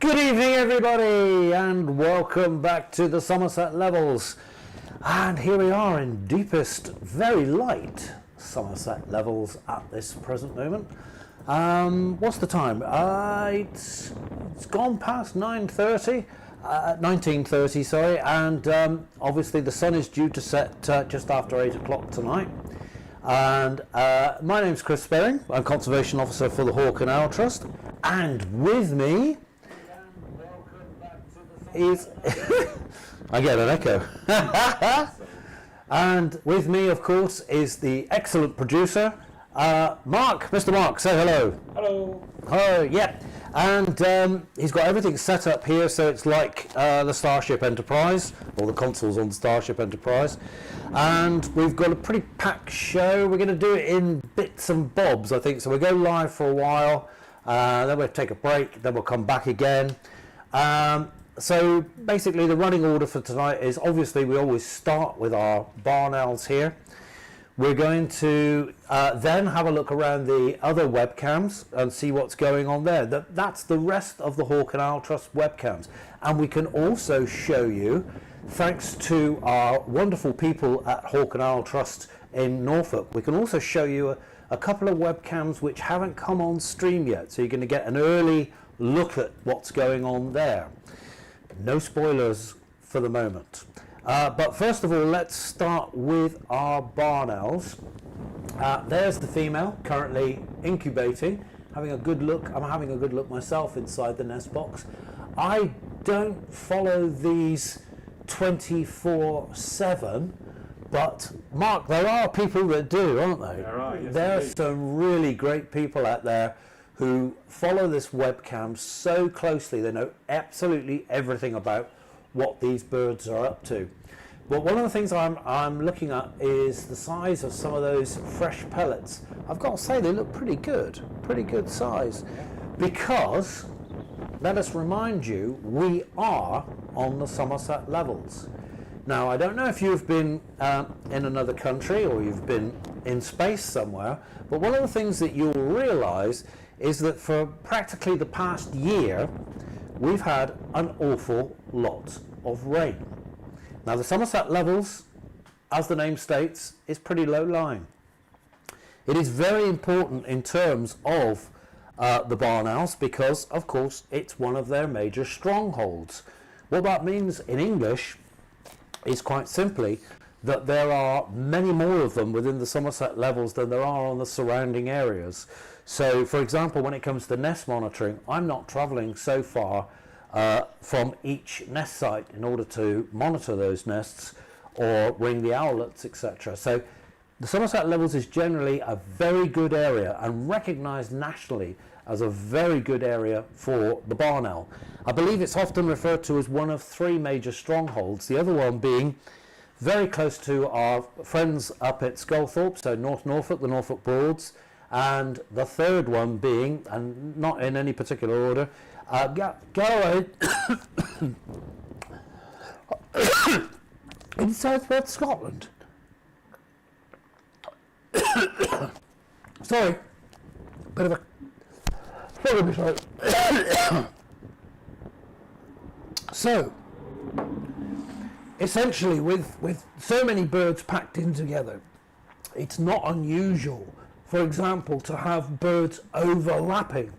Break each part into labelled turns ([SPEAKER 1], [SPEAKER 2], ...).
[SPEAKER 1] Good evening, everybody, and welcome back to the Somerset Levels. And here we are in deepest, very light Somerset Levels at this present moment. What's the time? It's gone past 9:30, 19:30, sorry, and obviously the sun is due to set just after 8 o'clock tonight. And my name's Chris Sperring. I'm Conservation Officer for the Hawk and Owl Trust, and with me is I get an echo. And with me, of course, is the excellent producer, Mark. Mr. Mark, say hello.
[SPEAKER 2] Hello.
[SPEAKER 1] Oh, yeah. And he's got everything set up here, so it's like the Starship Enterprise, or the consoles on the Starship Enterprise. And we've got a pretty packed show. We're going to do it in bits and bobs, I think. So we'll go live for a while, then we'll take a break, then we'll come back again. So basically the running order for tonight is, obviously we always start with our barn owls here. We're going to then have a look around the other webcams and see what's going on there. That's the rest of the Hawk and Owl Trust webcams. And we can also show you, thanks to our wonderful people at Hawk and Owl Trust in Norfolk, we can also show you a couple of webcams which haven't come on stream yet. So you're going to get an early look at what's going on there. No spoilers for the moment. But first of all, let's start with our barn owls. There's the female, currently incubating, having a good look. I'm having a good look myself inside the nest box. I don't follow these 24/7, but Mark, there are people that do, aren't they?
[SPEAKER 2] There are, yes,
[SPEAKER 1] there are
[SPEAKER 2] indeed.
[SPEAKER 1] some really great people out there who follow this webcam so closely. They know absolutely everything about what these birds are up to. But one of the things I'm looking at is the size of some of those fresh pellets. I've got to say they look pretty good size. Because, let us remind you, we are on the Somerset Levels. Now, I don't know if you've been in another country or you've been in space somewhere, but one of the things that you'll realise is that for practically the past year, we've had an awful lot of rain. Now, the Somerset Levels, as the name states, is pretty low lying. It is very important in terms of the barn owls because, of course, it's one of their major strongholds. What that means in English is quite simply that there are many more of them within the Somerset Levels than there are on the surrounding areas. So, for example, when it comes to nest monitoring, I'm not travelling so far from each nest site in order to monitor those nests or ring the owlets, etc. So the Somerset Levels is generally a very good area and recognised nationally as a very good area for the barn owl. I believe it's often referred to as one of three major strongholds, the other one being very close to our friends up at Sculthorpe, so North Norfolk, the Norfolk Broads, and the third one being, and not in any particular order, Galloway in southwest Scotland. Sorry, bit of a so essentially, with so many birds packed in together, it's not unusual, for example, to have birds overlapping.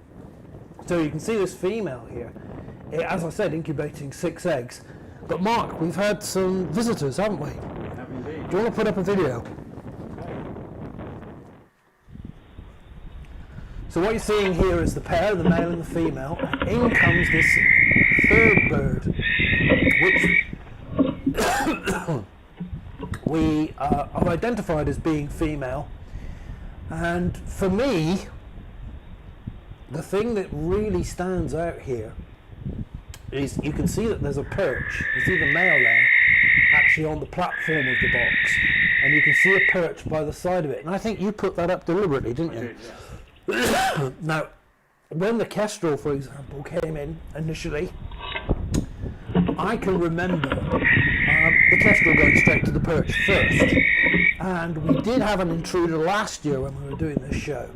[SPEAKER 1] So you can see this female here, as I said, incubating 6 eggs. But Mark, we've had some visitors, haven't we?
[SPEAKER 2] We have indeed.
[SPEAKER 1] Do you want to put up a video? So what you're seeing here is the pair, the male and the female. In comes this third bird, which we have identified as being female. And for me, the thing that really stands out here is you can see that there's a perch. You see the male there actually on the platform of the box, and you can see a perch by the side of it. And I think you put that up deliberately, didn't you?
[SPEAKER 2] I did, yeah.
[SPEAKER 1] Now, when the kestrel, for example, came in initially, I can remember the kestrel going straight to the perch first. And we did have an intruder last year when we were doing this show.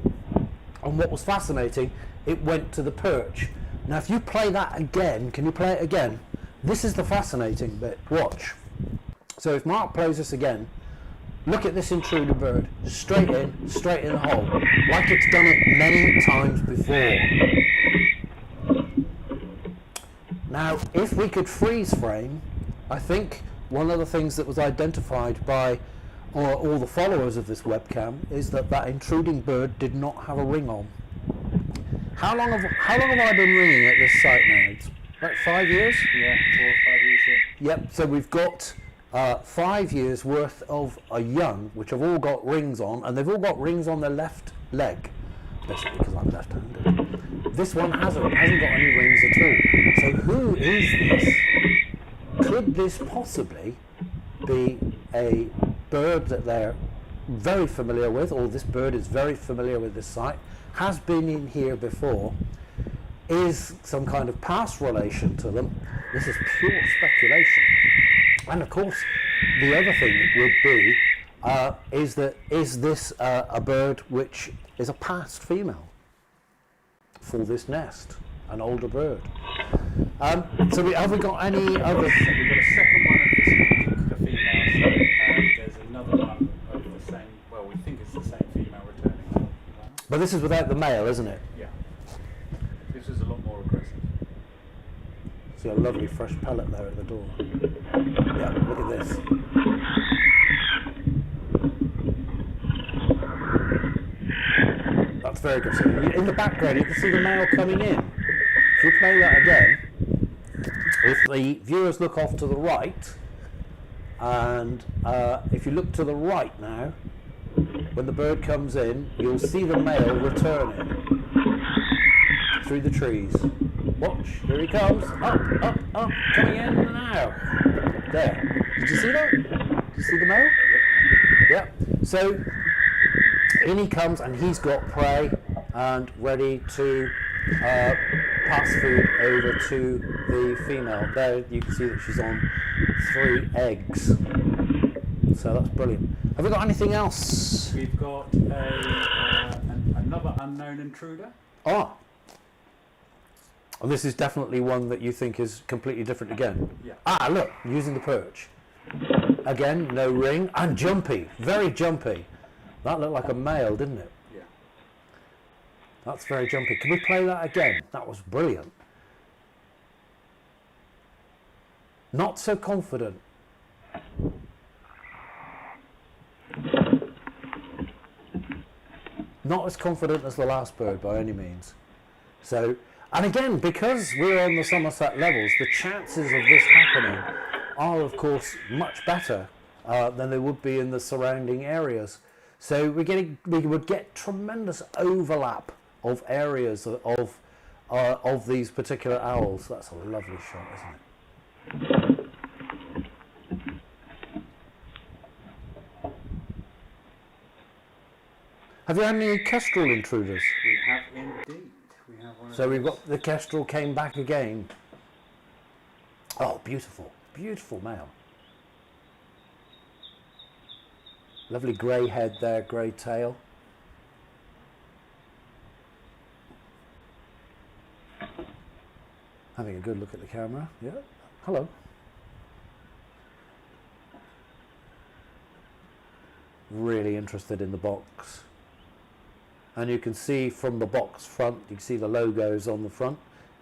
[SPEAKER 1] And what was fascinating, it went to the perch. Now if you play that again, can you play it again? This is the fascinating bit. Watch. So if Mark plays this again, look at this intruder bird. Straight in the hole. Like it's done it many times before. Now, if we could freeze frame, I think one of the things that was identified by all the followers of this webcam is that that intruding bird did not have a ring on. How long have I been ringing at this site now? It's like 5 years?
[SPEAKER 2] Yeah, 4 or 5 years. Yeah.
[SPEAKER 1] Yep, so we've got 5 years worth of a young, which have all got rings on, and they've all got rings on their left leg, basically because I'm left-handed. This one hasn't got any rings at all. So who is this? Could this possibly be a bird that they're very familiar with, or this bird is very familiar with this site, has been in here before, is some kind of past relation to them? This is pure speculation. And of course, the other thing would be, is this a bird which is a past female for this nest, an older bird? So have we got any other?
[SPEAKER 2] We've got a second one of this particular female, and there's another one of the same, well, we think it's the same female returning.
[SPEAKER 1] But this is without the male, isn't it?
[SPEAKER 2] Yeah. This is a lot more aggressive.
[SPEAKER 1] See a lovely fresh pellet there at the door. Yeah, look at this. That's very good. So in the background you can see the male coming in. If you play that again, if the viewers look off to the right, and if you look to the right now, when the bird comes in, you'll see the male returning through the trees. Watch, here he comes, up, coming in now. There. Did you see that? Did you see the male? Yeah. So in he comes, and he's got prey and ready to pass food over to the female. There you can see that she's on 3 eggs. So that's brilliant. Have we got anything else?
[SPEAKER 2] We've got another unknown intruder.
[SPEAKER 1] Ah. And this is definitely one that you think is completely different again.
[SPEAKER 2] Yeah.
[SPEAKER 1] Ah, look, using the perch. Again, no ring, and jumpy, very jumpy. That looked like a male, didn't it?
[SPEAKER 2] Yeah.
[SPEAKER 1] That's very jumpy. Can we play that again? That was brilliant. Not so confident. Not as confident as the last bird by any means. So, and again, because we're on the Somerset levels, the chances of this happening are, of course, much better than they would be in the surrounding areas. So we would get tremendous overlap of areas of these particular owls. That's a lovely shot, isn't it? Have you had any kestrel intruders?
[SPEAKER 2] We have indeed. We have one.
[SPEAKER 1] So we've got the kestrel came back again. Oh, beautiful, beautiful male. Lovely grey head there, grey tail. Having a good look at the camera. Yeah, hello. Really interested in the box. And you can see from the box front, you can see the logos on the front.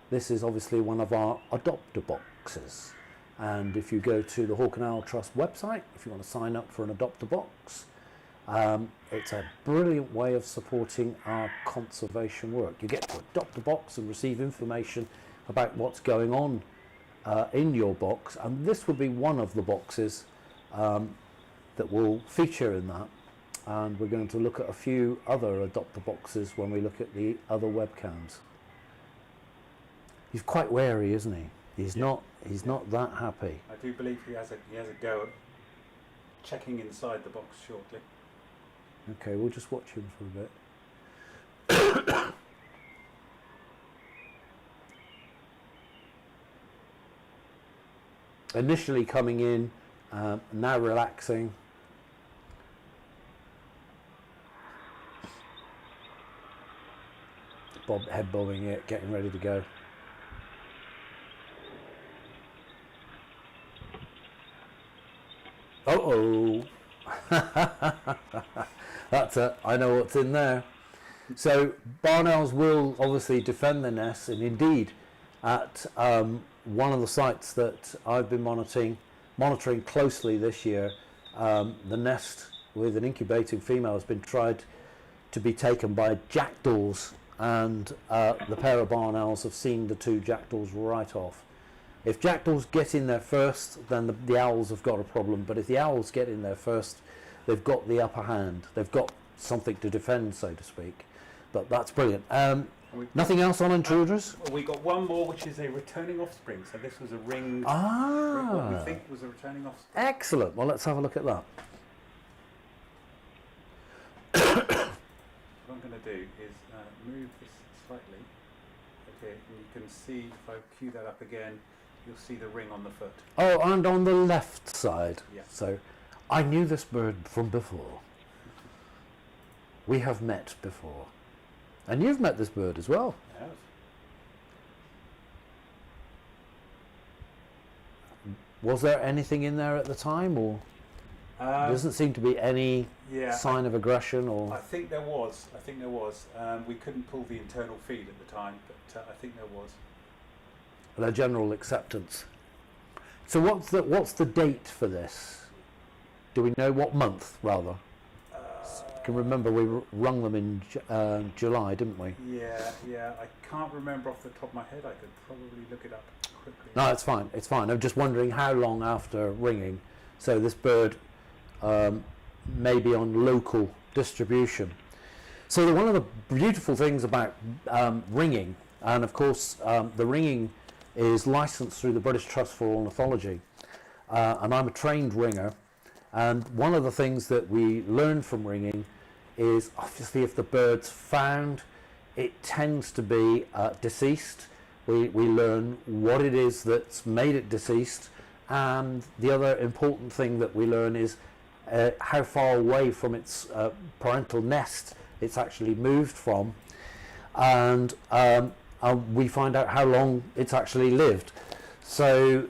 [SPEAKER 1] This is obviously one of our adopter boxes. And if you go to the Hawk and Owl Trust website, if you want to sign up for an adopter box, it's a brilliant way of supporting our conservation work. You get to adopt a box and receive information about what's going on in your box, and this will be one of the boxes that will feature in that. And we're going to look at a few other adopter boxes when we look at the other webcams. He's quite wary, isn't he? He's not that happy.
[SPEAKER 2] I do believe he has a go at checking inside the box shortly.
[SPEAKER 1] Okay, we'll just watch him for a bit. Initially coming in, now relaxing. Head bobbing it, getting ready to go. Uh-oh. That's it. I know what's in there. So barn owls will obviously defend their nests, and indeed at one of the sites that I've been monitoring closely this year, the nest with an incubating female has been tried to be taken by jackdaws, and the pair of barn owls have seen the two jackdaws right off. If jackdaws get in there first, then the owls have got a problem, but if the owls get in there first, they've got the upper hand. They've got something to defend, so to speak. But that's brilliant. Nothing else on intruders?
[SPEAKER 2] We got one more, which is a returning offspring. So this was a ringed, what we think was a returning offspring.
[SPEAKER 1] Excellent. Well, let's have a look at that.
[SPEAKER 2] What I'm going to do is move this slightly. Okay, and you can see, if I cue that up again, you'll see the ring on the foot.
[SPEAKER 1] Oh, and on the left side.
[SPEAKER 2] Yeah.
[SPEAKER 1] So I knew this bird from before. We have met before. And you've met this bird as well.
[SPEAKER 2] Yes.
[SPEAKER 1] Was there anything in there at the time, or there doesn't seem to be any sign of aggression? Or
[SPEAKER 2] I think there was. We couldn't pull the internal feed at the time, but I think there was.
[SPEAKER 1] the general acceptance. So what's the date for this? Do we know what month, rather? I can remember we rung them in July, didn't we?
[SPEAKER 2] Yeah. I can't remember off the top of my head. I could probably look it up quickly.
[SPEAKER 1] No, it's fine. I'm just wondering how long after ringing. So this bird may be on local distribution. So one of the beautiful things about ringing, and of course the ringing is licensed through the British Trust for Ornithology, and I'm a trained ringer. And one of the things that we learn from ringing is, obviously, if the bird's found, it tends to be deceased. We learn what it is that's made it deceased, and the other important thing that we learn is how far away from its parental nest it's actually moved from, and we find out how long it's actually lived. So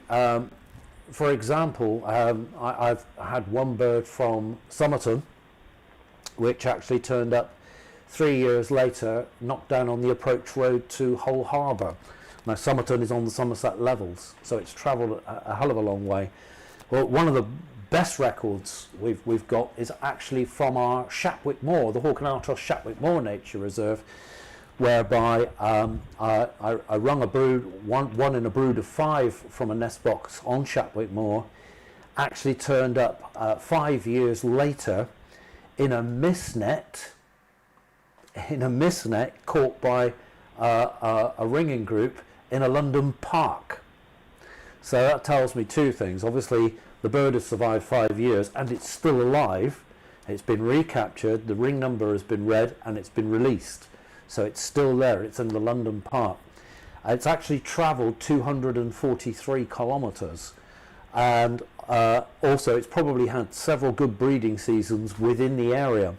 [SPEAKER 1] for example, I've had one bird from Somerton which actually turned up 3 years later, knocked down on the approach road to Hull Harbour. Now Somerton is on the Somerset levels, so it's travelled a hell of a long way. Well, one of the best records we've got is actually from our Shapwick Moor, the Hawke and Altos Shapwick Moor Nature Reserve, whereby I rung a brood, one in a brood of 5 from a nest box on Shapwick Moor, actually turned up 5 years later in a mist net caught by a ringing group in a London park. So that tells me two things. Obviously the bird has survived 5 years and it's still alive. It's been recaptured, the ring number has been read, and it's been released. So it's still there, it's in the London park. It's actually travelled 243 kilometres, and also it's probably had several good breeding seasons within the area.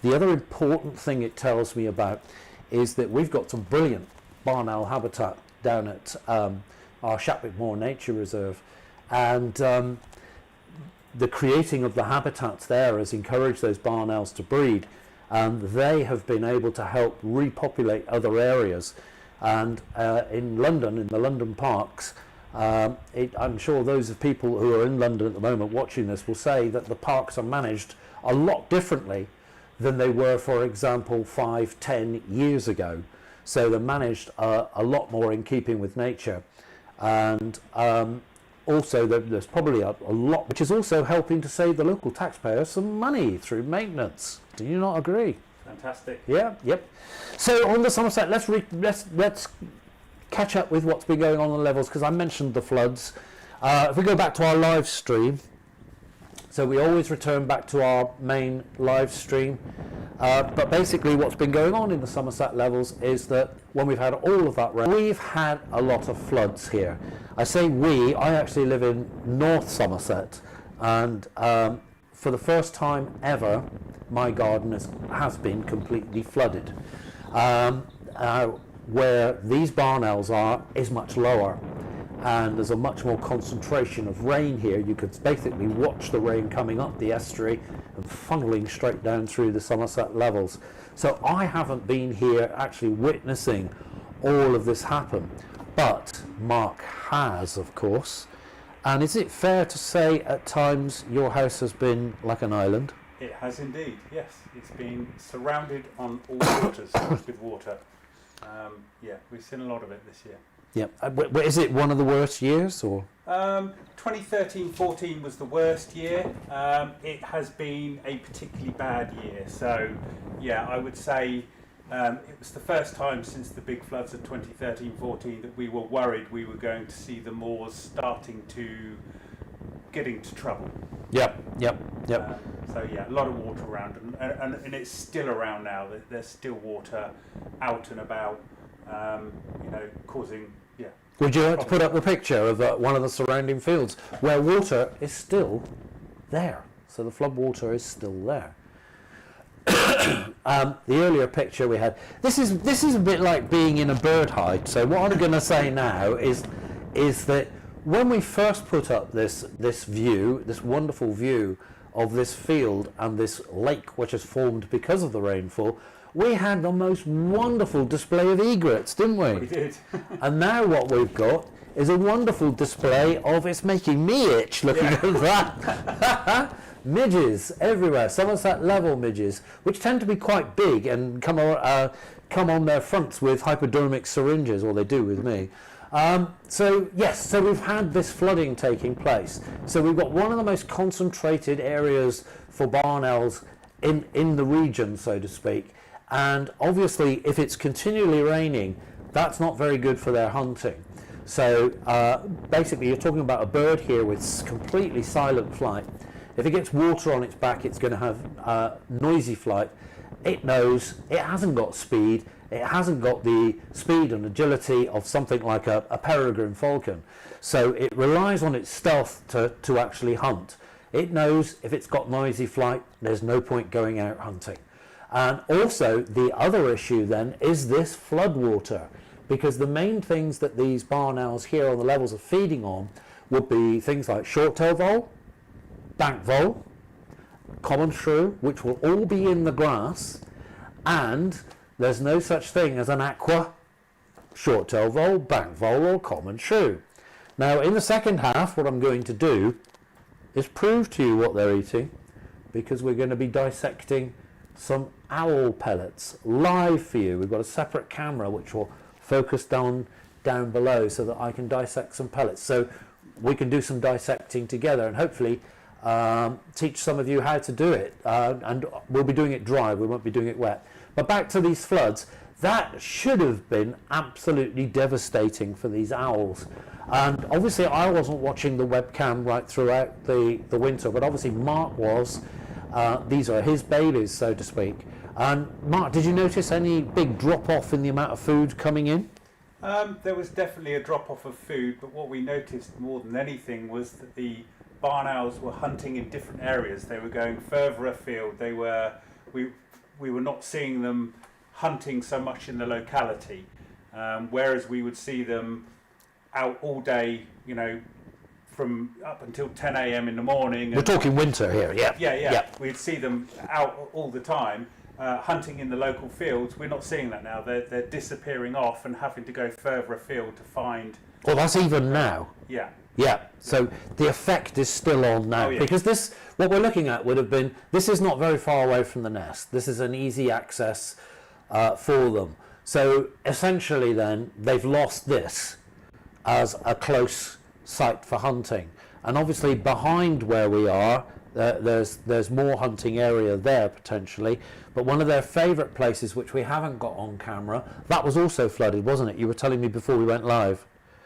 [SPEAKER 1] The other important thing it tells me about is that we've got some brilliant barn owl habitat down at our Shapwick Moor Nature Reserve, and the creating of the habitats there has encouraged those barn owls to breed. And they have been able to help repopulate other areas. And in London, in the London parks, I'm sure those of people who are in London at the moment watching this will say that the parks are managed a lot differently than they were, for example, 5-10 years ago. So they're managed a lot more in keeping with nature. And also there's probably a lot which is also helping to save the local taxpayer some money through maintenance. Do you not agree?
[SPEAKER 2] Fantastic.
[SPEAKER 1] Yeah, yep. So on the Somerset, let's catch up with what's been going on the levels, because I mentioned the floods. If we go back to our live stream, so we always return back to our main live stream, but basically what's been going on in the Somerset levels is that when we've had all of that rain, we've had a lot of floods here. I say we, I actually live in North Somerset, and for the first time ever, my garden has been completely flooded. Where these barn owls are is much lower, and there's a much more concentration of rain here. You could basically watch the rain coming up the estuary and funneling straight down through the Somerset levels. So I haven't been here actually witnessing all of this happen, but Mark has, of course. And is it fair to say at times your house has been like an island?
[SPEAKER 2] It has indeed, yes. It's been surrounded on all waters with water. Yeah, we've seen a lot of it this year.
[SPEAKER 1] Yep. Is it one of the worst years, or?
[SPEAKER 2] 2013-14 was the worst year. It has been a particularly bad year. So, yeah, I would say it was the first time since the big floods of 2013-14 that we were worried we were going to see the moors starting to get into trouble.
[SPEAKER 1] Yep.
[SPEAKER 2] So yeah, a lot of water around, and it's still around now. There's still water out and about, causing
[SPEAKER 1] Would you like to put up the picture of one of the surrounding fields where water is still there? So the flood water is still there. The earlier picture we had. This is a bit like being in a bird hide. So what I'm going to say now is that when we first put up this view, this wonderful view of this field and this lake which has formed because of the rainfall, we had the most wonderful display of egrets, didn't we?
[SPEAKER 2] We did.
[SPEAKER 1] And now what we've got is a wonderful display of, it's making me itch looking at that. Midges everywhere, Somerset level midges, which tend to be quite big and come on their fronts with hypodermic syringes, or they do with me. So we've had this flooding taking place. So we've got one of the most concentrated areas for barn owls in the region, so to speak. And obviously, if it's continually raining, that's not very good for their hunting. So basically, you're talking about a bird here with completely silent flight. If it gets water on its back, it's going to have noisy flight. It knows it hasn't got speed. It hasn't got the speed and agility of something like a peregrine falcon. So it relies on its stealth to actually hunt. It knows if it's got noisy flight, there's no point going out hunting. And also the other issue then is this flood water, because the main things that these barn owls here on the levels are feeding on would be things like short-tailed vole, bank vole, common shrew, which will all be in the grass, and there's no such thing as an aqua, short-tailed vole, bank vole or common shrew. Now in the second half, what I'm going to do is prove to you what they're eating, because we're going to be dissecting some owl pellets live for you. We've got a separate camera which will focus down below so that I can dissect some pellets. So we can do some dissecting together and hopefully teach some of you how to do it. And we'll be doing it dry, we won't be doing it wet. But back to these floods, that should have been absolutely devastating for these owls. And obviously I wasn't watching the webcam right throughout the winter, but obviously Mark was. These are his babies, so to speak. And Mark, did you notice any big drop-off in the amount of food coming in?
[SPEAKER 2] There was definitely a drop-off of food, but what we noticed more than anything was that the barn owls were hunting in different areas. They were going further afield. We were not seeing them hunting so much in the locality, whereas we would see them out all day, from up until 10 a.m. in the morning.
[SPEAKER 1] We're talking winter here, yeah.
[SPEAKER 2] Yeah. We'd see them out all the time, hunting in the local fields. We're not seeing that now. They're disappearing off and having to go further afield to find.
[SPEAKER 1] Well, that's even now.
[SPEAKER 2] Yeah.
[SPEAKER 1] Yeah, so the effect is still on now, because what we're looking at would have been, this is not very far away from the nest. This is an easy access for them. So essentially then, they've lost this as a close site for hunting. And obviously behind where we are, there's more hunting area there potentially. But one of their favourite places, which we haven't got on camera, that was also flooded, wasn't it? You were telling me before we went live.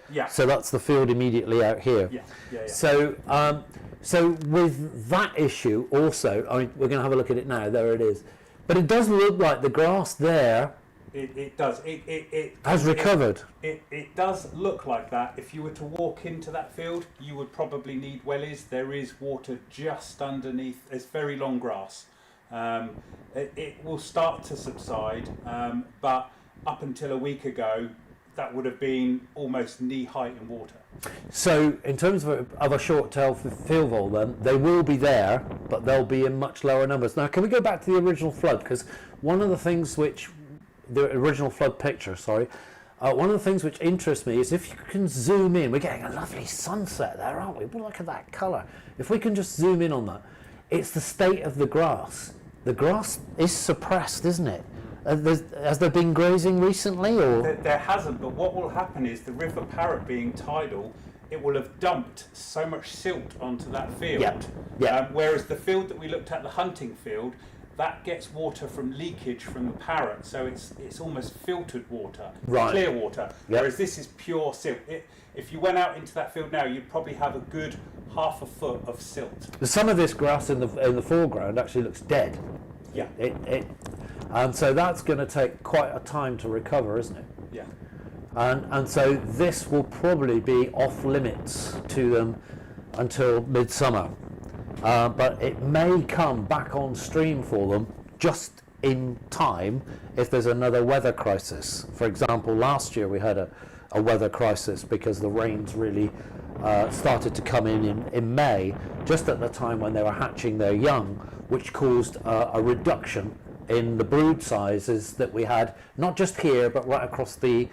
[SPEAKER 2] Yeah.
[SPEAKER 1] So that's the field immediately out here.
[SPEAKER 2] Yeah.
[SPEAKER 1] So with that issue also, we're going to have a look at it now. There it is. But it does look like the grass there.
[SPEAKER 2] It does. It
[SPEAKER 1] has recovered.
[SPEAKER 2] It does look like that. If you were to walk into that field, you would probably need wellies. There is water just underneath. It's very long grass. It will start to subside, but up until a week ago, that would have been almost knee height in water.
[SPEAKER 1] So in terms of a short-tail field vole, then they will be there, but they'll be in much lower numbers. Now, can we go back to the original flood? Because one of the things which the original flood picture, sorry, one of the things which interests me is if you can zoom in. We're getting a lovely sunset there, aren't we? Well, look at that colour. If we can just zoom in on that, it's the state of the grass. The grass is suppressed, isn't it? Has there been grazing recently, or
[SPEAKER 2] There hasn't, but what will happen is the River Parrett being tidal, it will have dumped so much silt onto that field.
[SPEAKER 1] Yeah.
[SPEAKER 2] Whereas the field that we looked at, the hunting field, that gets water from leakage from the Parrett, so it's almost filtered water,
[SPEAKER 1] Right.
[SPEAKER 2] clear water.
[SPEAKER 1] Yep.
[SPEAKER 2] Whereas this is pure silt. If you went out into that field now, you'd probably have a good half a foot of silt.
[SPEAKER 1] some of this grass in the foreground actually looks dead.
[SPEAKER 2] Yeah.
[SPEAKER 1] And so that's going to take quite a time to recover, isn't it?
[SPEAKER 2] Yeah.
[SPEAKER 1] And so this will probably be off limits to them until midsummer. But it may come back on stream for them just in time if there's another weather crisis. For example, last year we had a weather crisis because the rains really started to come in May, just at the time when they were hatching their young, which caused a reduction in the brood sizes that we had, not just here, but right across the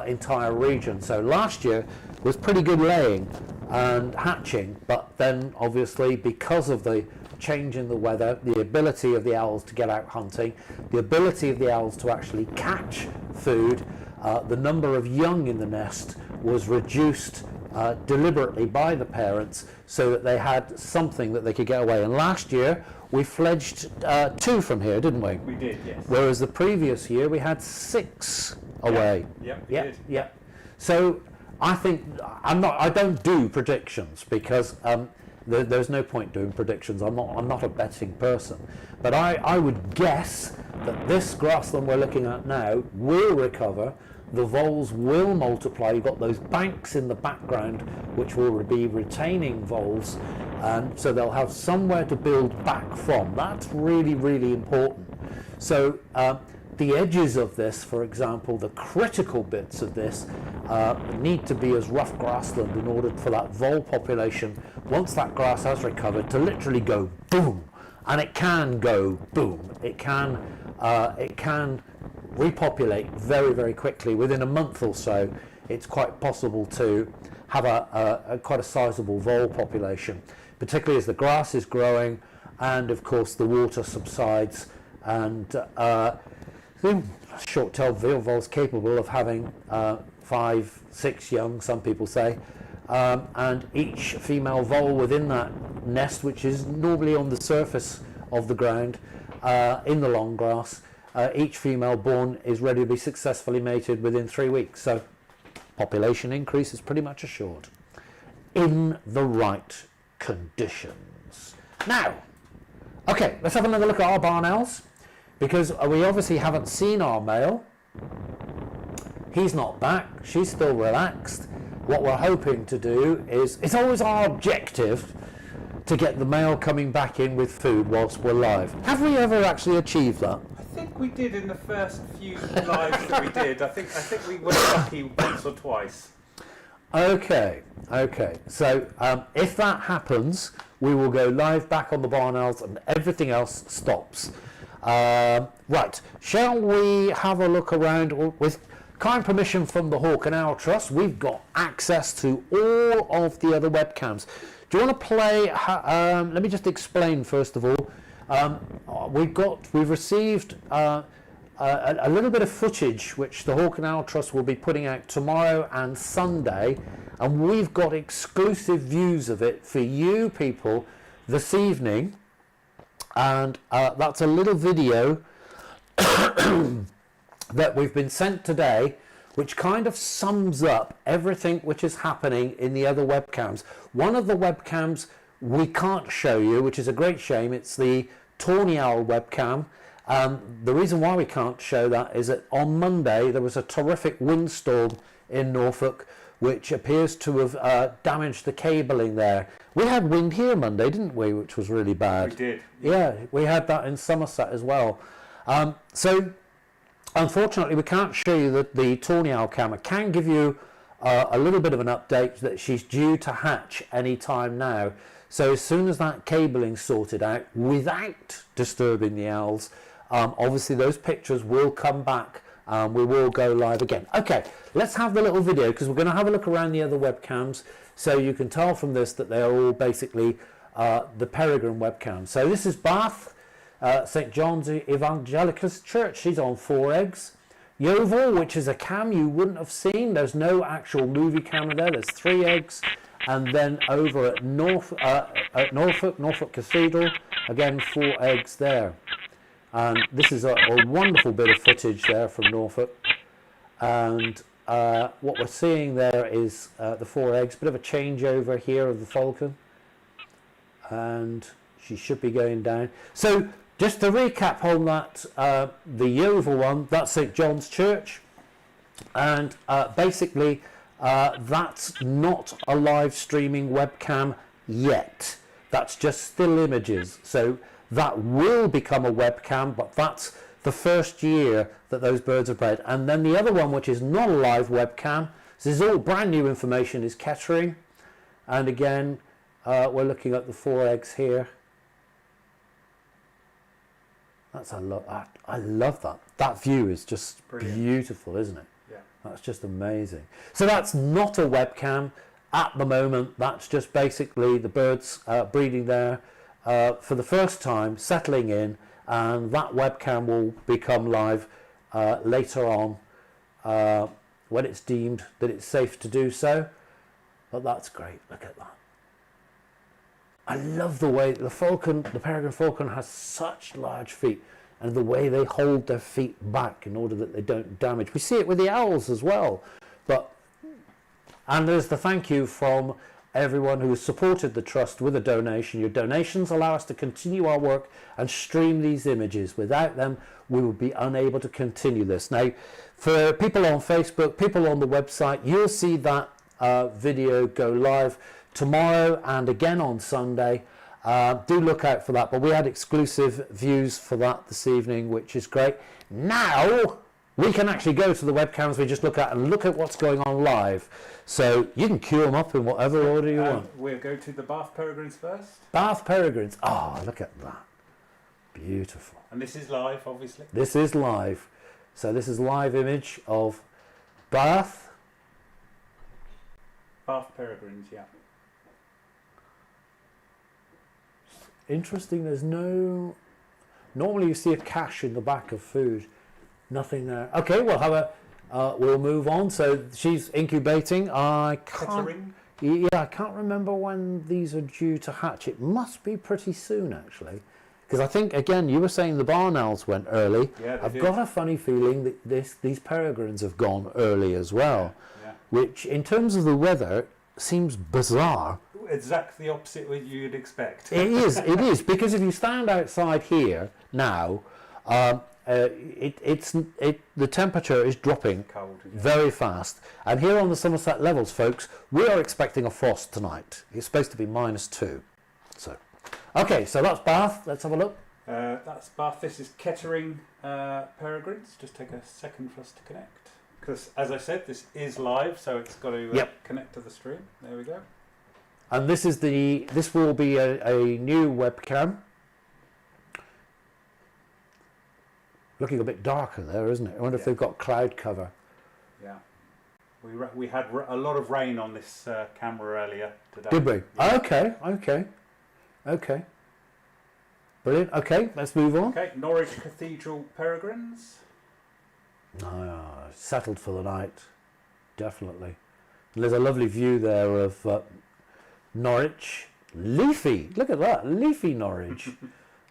[SPEAKER 1] entire region. So last year was pretty good laying and hatching, but then obviously because of the change in the weather, the ability of the owls to get out hunting, the ability of the owls to actually catch food, the number of young in the nest was reduced deliberately by the parents so that they had something that they could get away. And last year we fledged 2 from here, didn't we?
[SPEAKER 2] We did, yes.
[SPEAKER 1] Whereas the previous year we had 6 away.
[SPEAKER 2] Yeah, we did.
[SPEAKER 1] Yeah. So I think I don't do predictions because there's no point doing predictions. I'm not a betting person, but I would guess that this grassland we're looking at now will recover. The voles will multiply. You've got those banks in the background which will be retaining voles, and so they'll have somewhere to build back from. That's really, really important. So the edges of this, for example, the critical bits of this need to be as rough grassland in order for that vole population, once that grass has recovered, to literally go boom. And it can go boom. It can repopulate very, very quickly. Within a month or so, it's quite possible to have a quite a sizable vole population, particularly as the grass is growing and of course the water subsides, and short-tailed veal voles capable of having 5, 6 young, some people say, and each female vole within that nest, which is normally on the surface of the ground in the long grass, each female born is ready to be successfully mated within 3 weeks. So population increase is pretty much assured in the right conditions. Now, okay, let's have another look at our barn owls, because we obviously haven't seen our male. He's not back, she's still relaxed. What we're hoping to do is, it's always our objective to get the male coming back in with food whilst we're live. Have we ever actually achieved that?
[SPEAKER 2] I think we did in the first few lives that we did. I think we were lucky once or twice.
[SPEAKER 1] Okay. So if that happens, we will go live back on the barn owls and everything else stops. Right, shall we have a look around? With kind permission from the Hawk and Owl Trust, we've got access to all of the other webcams. Do you want to play? Let me just explain first of all. We've received a little bit of footage which the Hawk and Owl Trust will be putting out tomorrow and Sunday, and we've got exclusive views of it for you people this evening. And that's a little video that we've been sent today, which kind of sums up everything which is happening in the other webcams. One of the webcams we can't show you, which is a great shame. It's the Tawny Owl webcam. The reason why we can't show that is that on Monday there was a terrific windstorm in Norfolk which appears to have damaged the cabling there. We had wind here Monday, didn't we, which was really bad.
[SPEAKER 2] We did.
[SPEAKER 1] Yeah, we had that in Somerset as well. So unfortunately, we can't show you the tawny owl cam. I can give you a little bit of an update that she's due to hatch any time now. So as soon as that cabling's sorted out, without disturbing the owls, obviously those pictures will come back. We will go live again. Okay, let's have the little video, because we're going to have a look around the other webcams, so you can tell from this that they are all basically the Peregrine webcams. So this is Bath, St John's Evangelicus Church. She's on 4 eggs. Yeovil, which is a cam you wouldn't have seen. There's no actual movie camera there. There's 3 eggs. And then over at Norfolk Cathedral, again 4 eggs there. And this is a wonderful bit of footage there from Norfolk. And what we're seeing there is the 4 eggs. Bit of a changeover here of the falcon. And she should be going down. So just to recap on that, the Yeovil one, that's St John's Church. And basically, that's not a live streaming webcam yet. That's just still images. So that will become a webcam, but that's the first year that those birds are bred. And then the other one, which is not a live webcam, this is all brand new information, is Kettering. And again, we're looking at the 4 eggs here. That's I love that. That view is just brilliant. Beautiful, isn't it? Yeah. That's just amazing. So that's not a webcam at the moment. That's just basically the birds breeding there for the first time, settling in, and that webcam will become live later on when it's deemed that it's safe to do so. But that's great. Look at that. I love the way the peregrine falcon has such large feet, and the way they hold their feet back in order that they don't damage. We see it with the owls as well. And there's the thank you from everyone who has supported the trust with a donation. Your donations allow us to continue our work and stream these images. Without them, we would be unable to continue this. Now, for people on Facebook, people on the website, you'll see that video go live tomorrow and again on Sunday. Do look out for that, but we had exclusive views for that this evening, which is great. Now we can actually go to the webcams we just look at and look at what's going on live. So you can queue them up in whatever order you want.
[SPEAKER 2] We'll go to the Bath Peregrines first.
[SPEAKER 1] Bath Peregrines. Oh, look at that. Beautiful.
[SPEAKER 2] And this is live, obviously.
[SPEAKER 1] This is live. So this is live image of Bath.
[SPEAKER 2] Bath Peregrines, yeah.
[SPEAKER 1] Interesting, there's no... Normally you see a cache in the back of food. Nothing there. Okay, we'll have we'll move on. So she's incubating. I can't remember when these are due to hatch. It must be pretty soon, actually. Because I think, again, you were saying the barn owls went early. Yeah, I've got a funny feeling that these peregrines have gone early as well. Yeah. Which, in terms of the weather, seems bizarre.
[SPEAKER 2] Exactly the opposite what you'd expect.
[SPEAKER 1] It is, because if you stand outside here now, the temperature is dropping very fast. And here on the Somerset levels, folks, we are expecting a frost tonight. It's supposed to be -2. So, okay, so that's Bath. Let's have a look.
[SPEAKER 2] That's Bath. This is Kettering peregrines. Just take a second for us to connect. Because, as I said, this is live, so it's got to connect to the stream. There we go.
[SPEAKER 1] And this will be a new webcam. Looking a bit darker there, isn't it? I wonder if they've got cloud cover.
[SPEAKER 2] Yeah. We had a lot of rain on this camera earlier today.
[SPEAKER 1] Did we?
[SPEAKER 2] Yeah.
[SPEAKER 1] Okay. Brilliant. Okay, let's move on.
[SPEAKER 2] Okay, Norwich Cathedral peregrines.
[SPEAKER 1] Settled for the night. Definitely. And there's a lovely view there of Norwich. Leafy. Look at that. Leafy Norwich.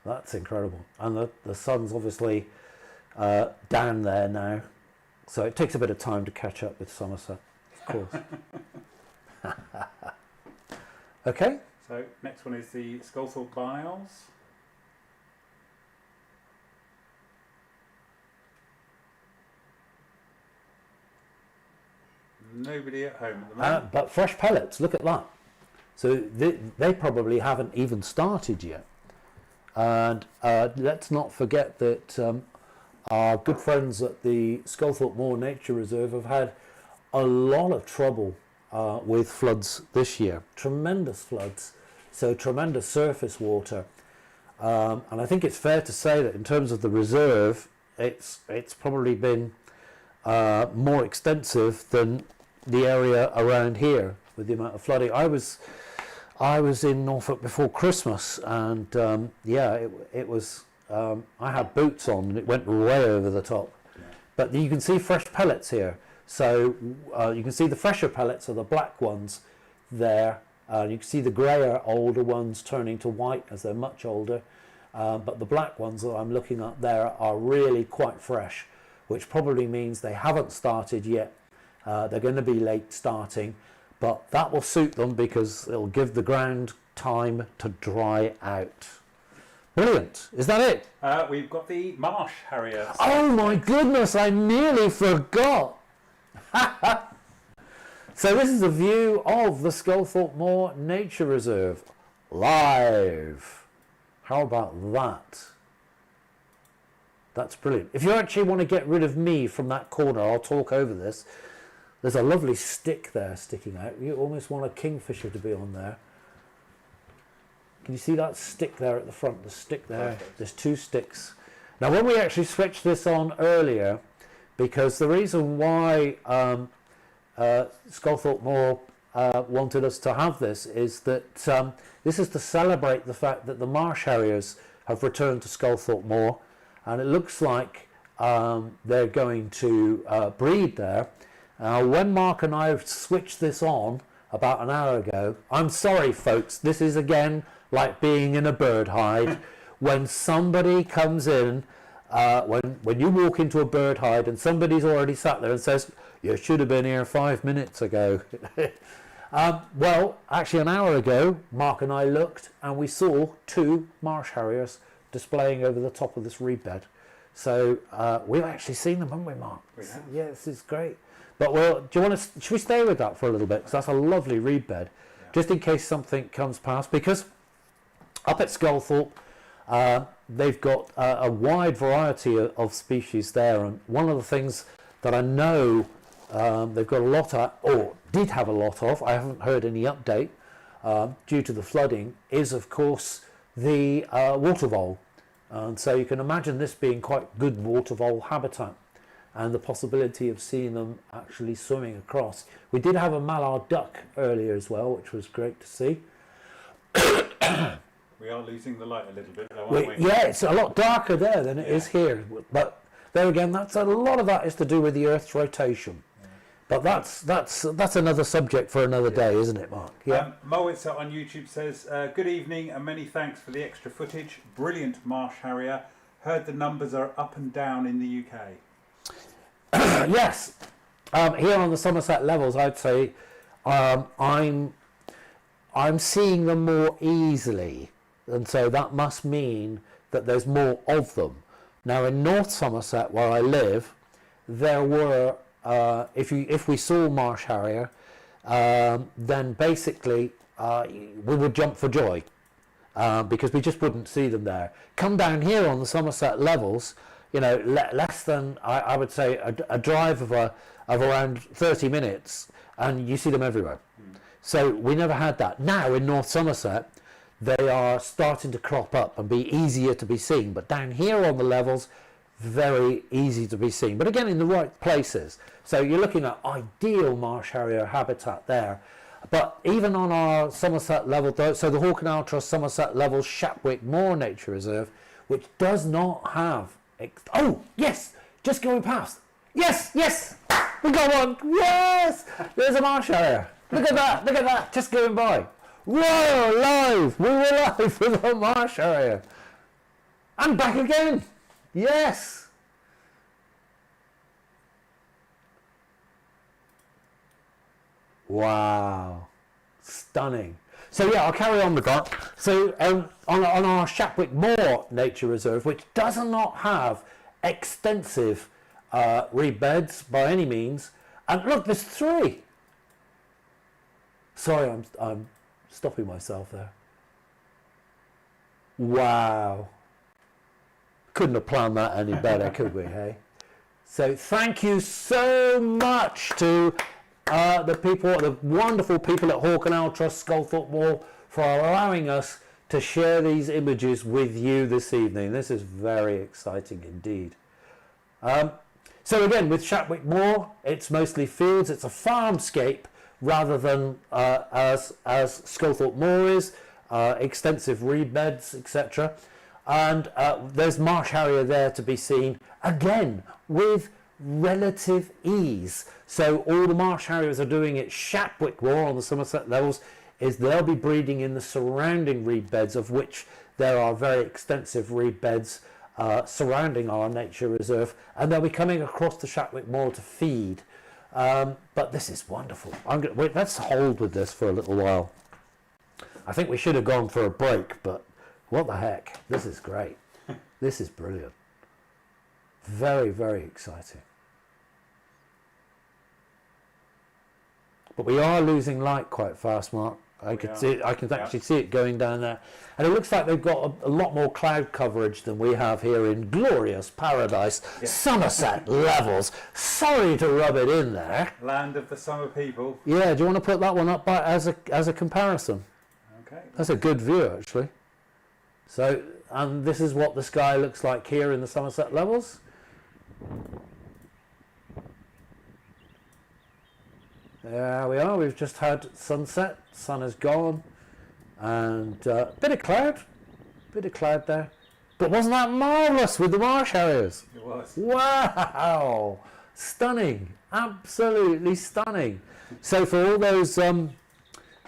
[SPEAKER 1] That's incredible. And the sun's obviously down there now. So it takes a bit of time to catch up with Somerset, of course. Okay.
[SPEAKER 2] So next one is the Sculthorpe barn owls. Nobody at home at the moment.
[SPEAKER 1] But fresh pellets, look at that. So they probably haven't even started yet. And let's not forget that our good friends at the Sculthorpe Moor Nature Reserve have had a lot of trouble with floods this year. Tremendous floods, so tremendous surface water. And I think it's fair to say that in terms of the reserve, it's probably been more extensive than the area around here with the amount of flooding. I was in Norfolk before Christmas, and yeah, it was. I had boots on, and it went way over the top. Yeah. But you can see fresh pellets here. So you can see the fresher pellets are the black ones there. You can see the greyer, older ones turning to white as they're much older. But the black ones that I'm looking at there are really quite fresh, which probably means they haven't started yet. They're going to be late starting, but that will suit them because it'll give the ground time to dry out. Brilliant. Is that it?
[SPEAKER 2] We've got the marsh harrier.
[SPEAKER 1] Oh my goodness, I nearly forgot. So this is a view of the Sculthorpe Moor Nature Reserve live. How about that? That's brilliant. If you actually want to get rid of me from that corner, I'll talk over this. There's a lovely stick there sticking out. You almost want a kingfisher to be on there. Can you see that stick there at the front? The stick there. There's two sticks. Now, when we actually switched this on earlier, because the reason why Sculthorpe Moor wanted us to have this is that this is to celebrate the fact that the marsh harriers have returned to Sculthorpe Moor, and it looks like they're going to breed there. When Mark and I switched this on about an hour ago, I'm sorry folks, this is again like being in a bird hide. When somebody comes in, when you walk into a bird hide and somebody's already sat there and says, you should have been here 5 minutes ago. Well, actually an hour ago, Mark and I looked and we saw two marsh harriers displaying over the top of this reed bed. So we've actually seen them, haven't we, Mark?
[SPEAKER 2] We have.
[SPEAKER 1] Yeah, this is great. But should we stay with that for a little bit? Because that's a lovely reed bed, just in case something comes past. Because up at Sculthorpe, they've got a wide variety of species there. And one of the things that I know they've got a lot of, or did have a lot of, I haven't heard any update due to the flooding, is of course the water vole. And so you can imagine this being quite good water vole habitat, and the possibility of seeing them actually swimming across. We did have a mallard duck earlier as well, which was great to see.
[SPEAKER 2] We are losing the light a little bit, though, aren't we?
[SPEAKER 1] Yeah, it's a lot darker there than it is here. But there again, that's a lot of that is to do with the Earth's rotation. But that's another subject for another day, isn't it, Mark? Yeah.
[SPEAKER 2] Moitzer on YouTube says, good evening and many thanks for the extra footage. Brilliant marsh harrier. Heard the numbers are up and down in the UK.
[SPEAKER 1] Yes. Here on the Somerset levels, I'd say I'm seeing them more easily, and so that must mean that there's more of them. Now in North Somerset, where I live, there were if we saw marsh harrier, then basically we would jump for joy because we just wouldn't see them there. Come down here on the Somerset levels, you know, less than I would say a drive of around 30 minutes, and you see them everywhere. So we never had that. Now in North Somerset, they are starting to crop up and be easier to be seen. But down here on the levels, very easy to be seen. But again, in the right places. So you're looking at ideal marsh harrier habitat there. But even on our Somerset level, so the Hawke and Altra Somerset level Shapwick Moor Nature Reserve, which does not have... Oh, yes! Just going past. Yes, yes! We got one! Yes! There's a marsh harrier. Look at that, look at that, just going by. Whoa, live! We were live with a marsh harrier. And back again. Yes. Wow. Stunning. So yeah, I'll carry on with that. So on our Shapwick Moor Nature Reserve, which does not have extensive reed beds by any means, and look, there's three. Sorry, I'm stopping myself there. Wow. Couldn't have planned that any better, could we, hey? So thank you so much to the wonderful people at Hawk and Owl Trust Sculthorpe Moor for allowing us to share these images with you this evening. This is very exciting indeed. So again, with Shatwick Moor, it's mostly fields. It's a farmscape rather than as Sculthorpe Moor is, extensive reed beds, etc. And there's marsh harrier there to be seen, again, with relative ease. So all the marsh harriers are doing at Shatwick Moor on the Somerset levels is they'll be breeding in the surrounding reed beds, of which there are very extensive reed beds surrounding our nature reserve, and they'll be coming across the Shatwick Moor to feed. But this is wonderful. Let's hold with this for a little while. I think we should have gone for a break, but what the heck? This is great. This is brilliant. Very, very exciting. But we are losing light quite fast, Mark. I can actually see it going down there. And it looks like they've got a lot more cloud coverage than we have here in glorious paradise, Somerset levels. Sorry to rub it in there.
[SPEAKER 2] Land of the summer people.
[SPEAKER 1] Yeah, do you want to put that one up as a comparison?
[SPEAKER 2] Okay.
[SPEAKER 1] That's a good view, actually. So, and this is what the sky looks like here in the Somerset levels. There we are, we've just had sunset, sun is gone, and bit of cloud there. But wasn't that marvellous with the marsh harriers?
[SPEAKER 2] It was.
[SPEAKER 1] Wow! Stunning, absolutely stunning. So for all those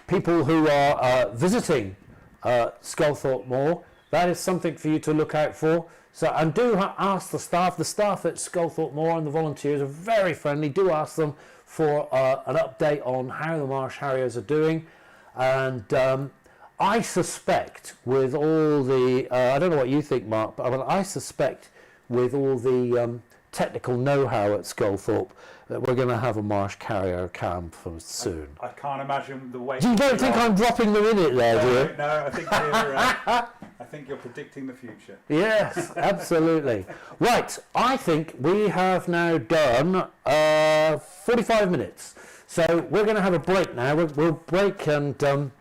[SPEAKER 1] people who are visiting Sculthorpe Moor, that is something for you to look out for. So, and do ask the staff at Sculthorpe Moor and the volunteers are very friendly. Do ask them for an update on how the marsh harriers are doing. And I suspect with all the, I don't know what you think, Mark, but I suspect with all the technical know-how at Sculthorpe that we're going to have a marsh carrier cam for soon.
[SPEAKER 2] I can't imagine the way.
[SPEAKER 1] You don't think I'm dropping them in it there, do you?
[SPEAKER 2] No, I think you're predicting the future.
[SPEAKER 1] Yes, absolutely. Right, I think we have now done 45 minutes. So we're going to have a break now. We'll break and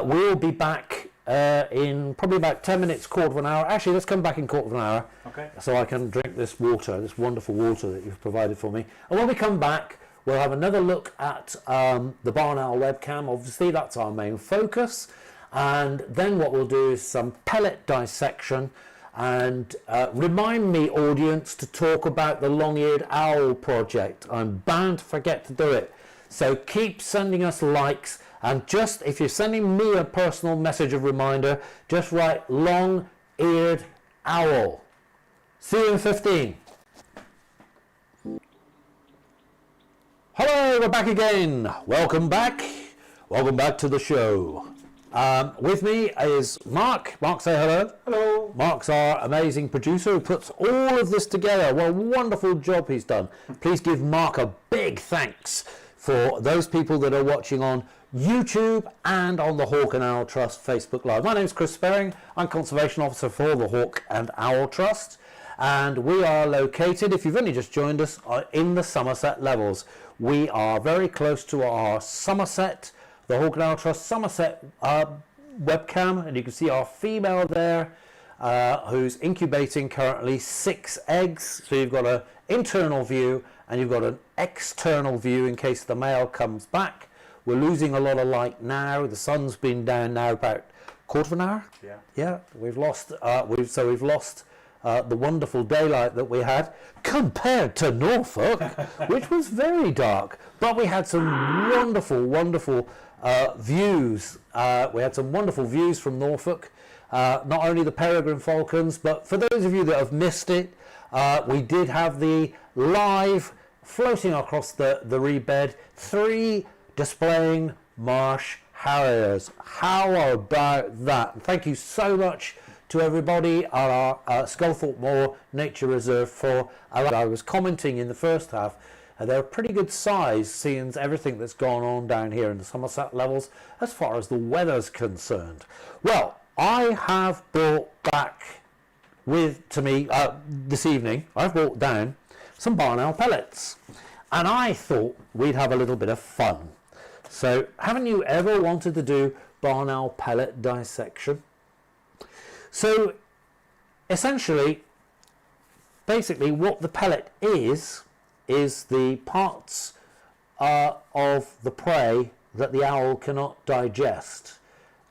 [SPEAKER 1] we'll be back in probably about 10 minutes, quarter of an hour. Actually, let's come back in quarter of an hour.
[SPEAKER 2] Okay.
[SPEAKER 1] So I can drink this water, this wonderful water that you've provided for me. And when we come back, we'll have another look at the Barn Owl webcam. Obviously, that's our main focus. And then what we'll do is some pellet dissection. And remind me, audience, to talk about the long-eared owl project. I'm bound to forget to do it. So keep sending us likes. And just, if you're sending me a personal message of reminder, just write long-eared owl. See you in 15. Hello, we're back again. Welcome back. Welcome back to the show. With me is Mark. Mark, say hello.
[SPEAKER 2] Hello.
[SPEAKER 1] Mark's our amazing producer who puts all of this together. What a wonderful job he's done. Please give Mark a big thanks for those people that are watching on YouTube and on the Hawk and Owl Trust Facebook Live. My name is Chris Sperring. I'm Conservation Officer for the Hawk and Owl Trust. And we are located, if you've only just joined us, in the Somerset levels. We are very close to our Somerset, the Hawk and Owl Trust Somerset webcam, and you can see our female there who's incubating currently 6 eggs. So you've got an internal view and you've got an external view in case the male comes back. We're losing a lot of light now. The sun's been down now about quarter of an hour. Yeah. We've lost. We've lost the wonderful daylight that we had compared to Norfolk, which was very dark. But we had some wonderful views. We had some wonderful views from Norfolk. Not only the peregrine falcons, but for those of you that have missed it, we did have the live floating across the reed bed 3 displaying marsh harriers. How about that? Thank you so much to everybody at our Sculthorpe Moor Nature Reserve for I was commenting in the first half. They're a pretty good size, seeing everything that's gone on down here in the Somerset levels as far as the weather's concerned. Well, I have brought back to me this evening, I've brought down some barn owl pellets, and I thought we'd have a little bit of fun. So haven't you ever wanted to do barn owl pellet dissection? So essentially, basically what the pellet is the parts of the prey that the owl cannot digest.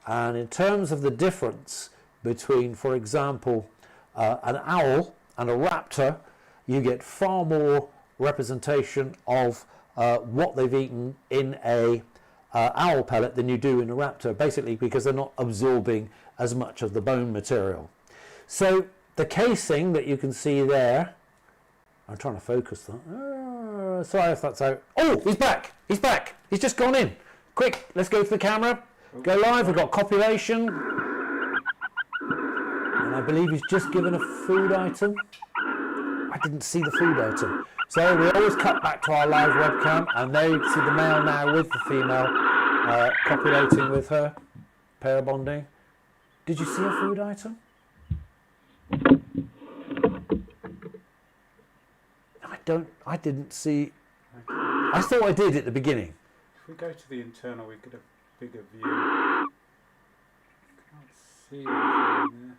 [SPEAKER 1] And in terms of the difference between, for example, an owl and a raptor, you get far more representation of what they've eaten in a owl pellet than you do in a raptor, basically because they're not absorbing as much of the bone material. So the casing that you can see there, I'm trying to focus that. Sorry if that's out. Oh, he's back. He's back. He's just gone in. Quick, let's go to the camera. Go live. We've got copulation. And I believe he's just given a food item. I didn't see the food item. So we always cut back to our live webcam, and there you can see the male now with the female copulating with her, pair bonding. Did you see a food item? I didn't see. I thought I did at the beginning.
[SPEAKER 2] If we go to the internal, we get a bigger view. Can't see anything there.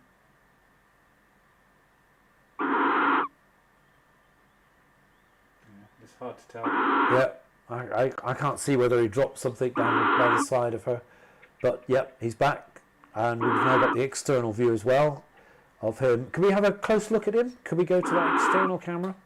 [SPEAKER 2] Yeah, it's hard to tell.
[SPEAKER 1] Yeah, I can't see whether he dropped something down by the side of her, but yep, he's back, and we've now got the external view as well of him. Can we have a close look at him? Can we go to that external camera?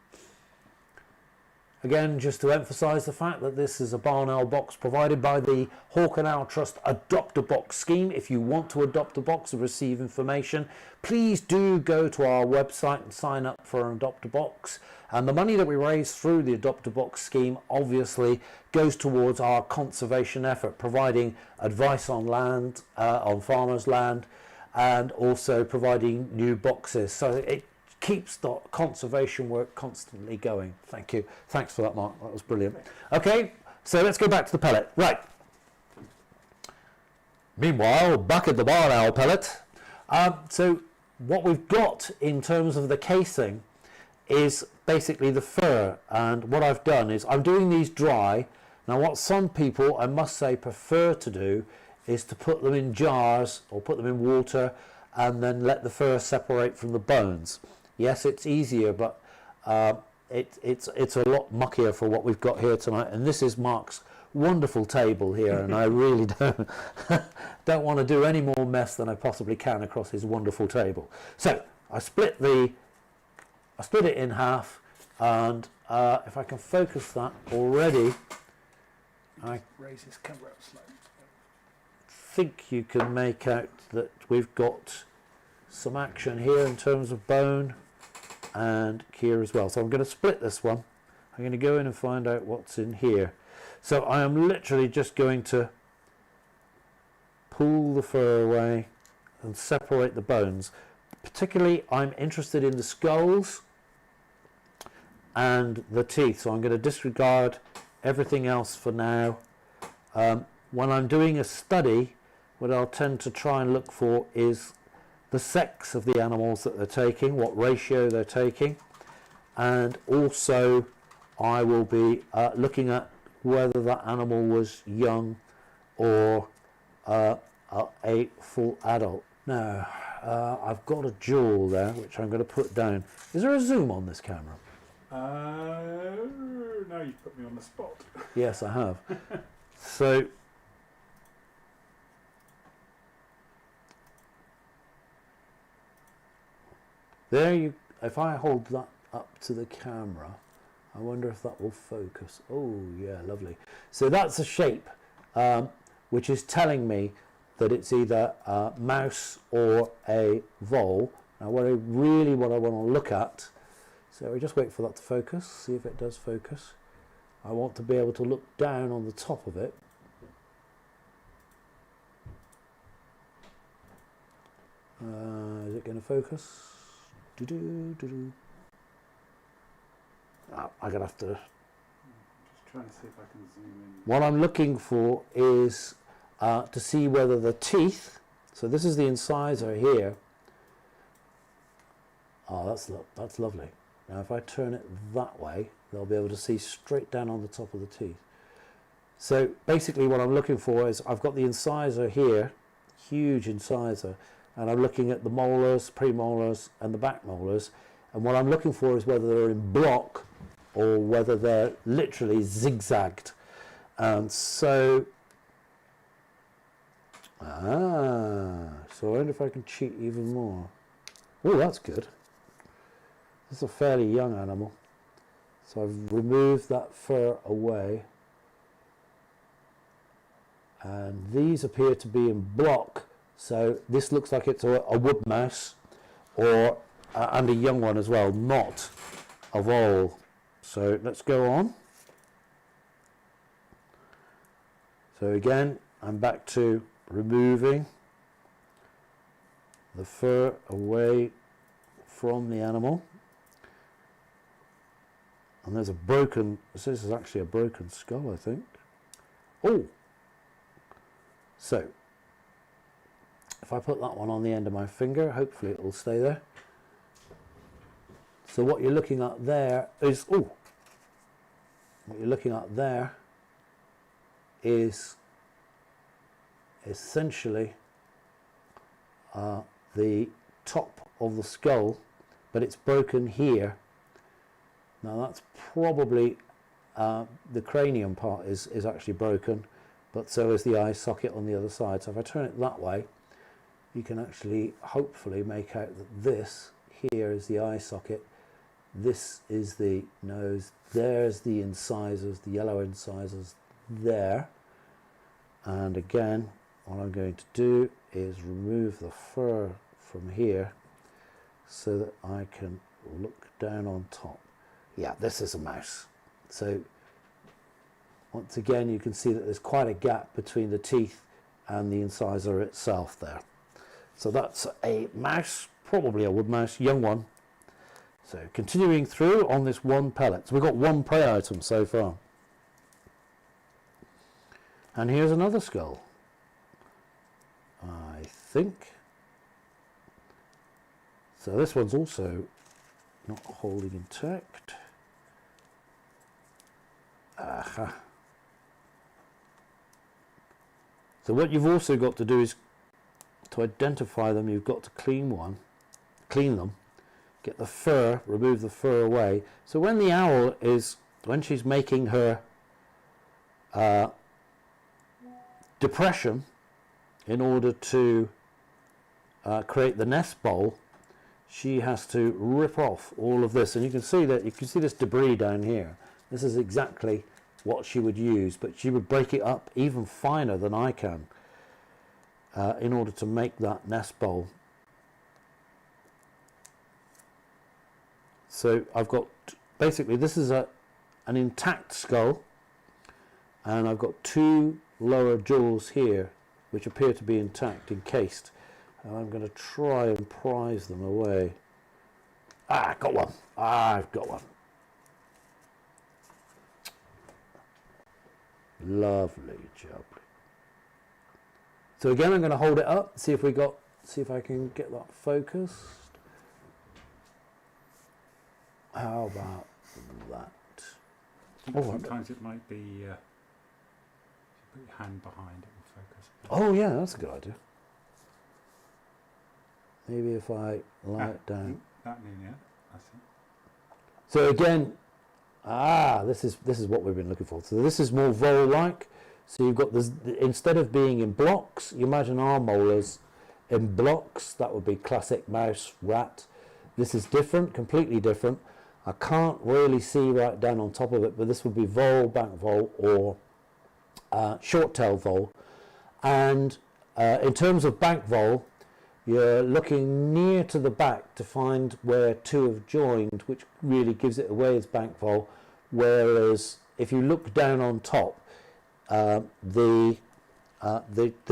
[SPEAKER 1] Again, just to emphasise the fact that this is a barn owl box provided by the Hawk and Owl Trust Adopt a Box scheme. If you want to adopt a box and receive information, please do go to our website and sign up for an Adopt a Box. And the money that we raise through the Adopt a Box scheme obviously goes towards our conservation effort, providing advice on land, on farmers' land, and also providing new boxes. So it keeps the conservation work constantly going. Thank you. Thanks for that, Mark. That was brilliant. Okay, so let's go back to the pellet. Right. Meanwhile, back at the barn owl pellet. So what we've got in terms of the casing is basically the fur. And what I've done is I'm doing these dry. Now what some people, I must say, prefer to do is to put them in jars or put them in water and then let the fur separate from the bones. Yes, it's easier, but it's a lot muckier for what we've got here tonight. And this is Mark's wonderful table here, and I really don't want to do any more mess than I possibly can across his wonderful table. So I split it in half, and if I can focus that already, I
[SPEAKER 2] Raise this camera up slightly.
[SPEAKER 1] think you can make out that we've got some action here in terms of bone and here as well. So I'm going to split this one. I'm going to go in and find out what's in here. So I am literally just going to pull the fur away and separate the bones. Particularly I'm interested in the skulls and the teeth, so I'm going to disregard everything else for now. When I'm doing a study, what I'll tend to try and look for is the sex of the animals that they're taking, what ratio they're taking, and also I will be looking at whether that animal was young or a full adult. Now, I've got a jewel there which I'm going to put down. Is there a zoom on this camera?
[SPEAKER 2] No, you put me on the spot.
[SPEAKER 1] Yes, I have. So there you, if I hold that up to the camera, I wonder if that will focus. Oh yeah, lovely. So that's a shape which is telling me that it's either a mouse or a vole. Now what I want to look at, so we just wait for that to focus, see if it does focus. I want to be able to look down on the top of it. Is it going to focus? I'm going to have to...
[SPEAKER 2] Just trying to see if I can zoom in.
[SPEAKER 1] What I'm looking for is to see whether the teeth, so this is the incisor here, Oh, that's lovely. Now if I turn it that way, they'll be able to see straight down on the top of the teeth. So basically what I'm looking for is, I've got the incisor here, huge incisor, and I'm looking at the molars, premolars and the back molars, and what I'm looking for is whether they're in block or whether they're literally zigzagged. And so so I wonder if I can cheat even more. Oh, that's good. This is a fairly young animal. So I've removed that fur away. And these appear to be in block. So this looks like it's a wood mouse, or and a young one as well, not a vole. So let's go on. So again, I'm back to removing the fur away from the animal. And there's a broken, this is actually a broken skull, I think. Oh! So, if I put that one on the end of my finger, hopefully it will stay there. So what you're looking at there is, what you're looking at there is essentially the top of the skull, but it's broken here. Now that's probably the cranium part is actually broken, but so is the eye socket on the other side. So if I turn it that way, you can actually hopefully make out that this here is the eye socket, this is the nose, there's the incisors, the yellow incisors there. And again, what I'm going to do is remove the fur from here so that I can look down on top. Yeah, this is a mouse. So once again, you can see that there's quite a gap between the teeth and the incisor itself there. So that's a mouse, probably a wood mouse, young one. So continuing through on this one pellet. So we've got one prey item so far. And here's another skull, I think. So this one's also not holding intact. Aha. So what you've also got to do is, to identify them, you've got to clean them, get the fur, remove the fur away. So when the owl is, when she's making her depression in order to create the nest bowl, she has to rip off all of this, and you can see this debris down here. This is exactly what she would use, but she would break it up even finer than I can in order to make that nest bowl. So I've got, basically this is an intact skull, and I've got two lower jaws here which appear to be intact, encased, and I'm going to try and prise them away. Got one. I've got one. Lovely jubbly. So again, I'm going to hold it up, see if I can get that focused. How about that?
[SPEAKER 2] Sometimes it might be put your hand behind it and focus.
[SPEAKER 1] Oh yeah, that's a good idea. Maybe if I lie it down.
[SPEAKER 2] That mean, yeah, that's it.
[SPEAKER 1] So again, this is what we've been looking for. So this is more vole-like. So you've got this, instead of being in blocks, you imagine our molars in blocks. That would be classic mouse, rat. This is different, completely different. I can't really see right down on top of it, but this would be vole, bank vole, or short-tailed vole. And in terms of bank vole, you're looking near to the back to find where two have joined, which really gives it away as bank vole. Whereas if you look down on top, the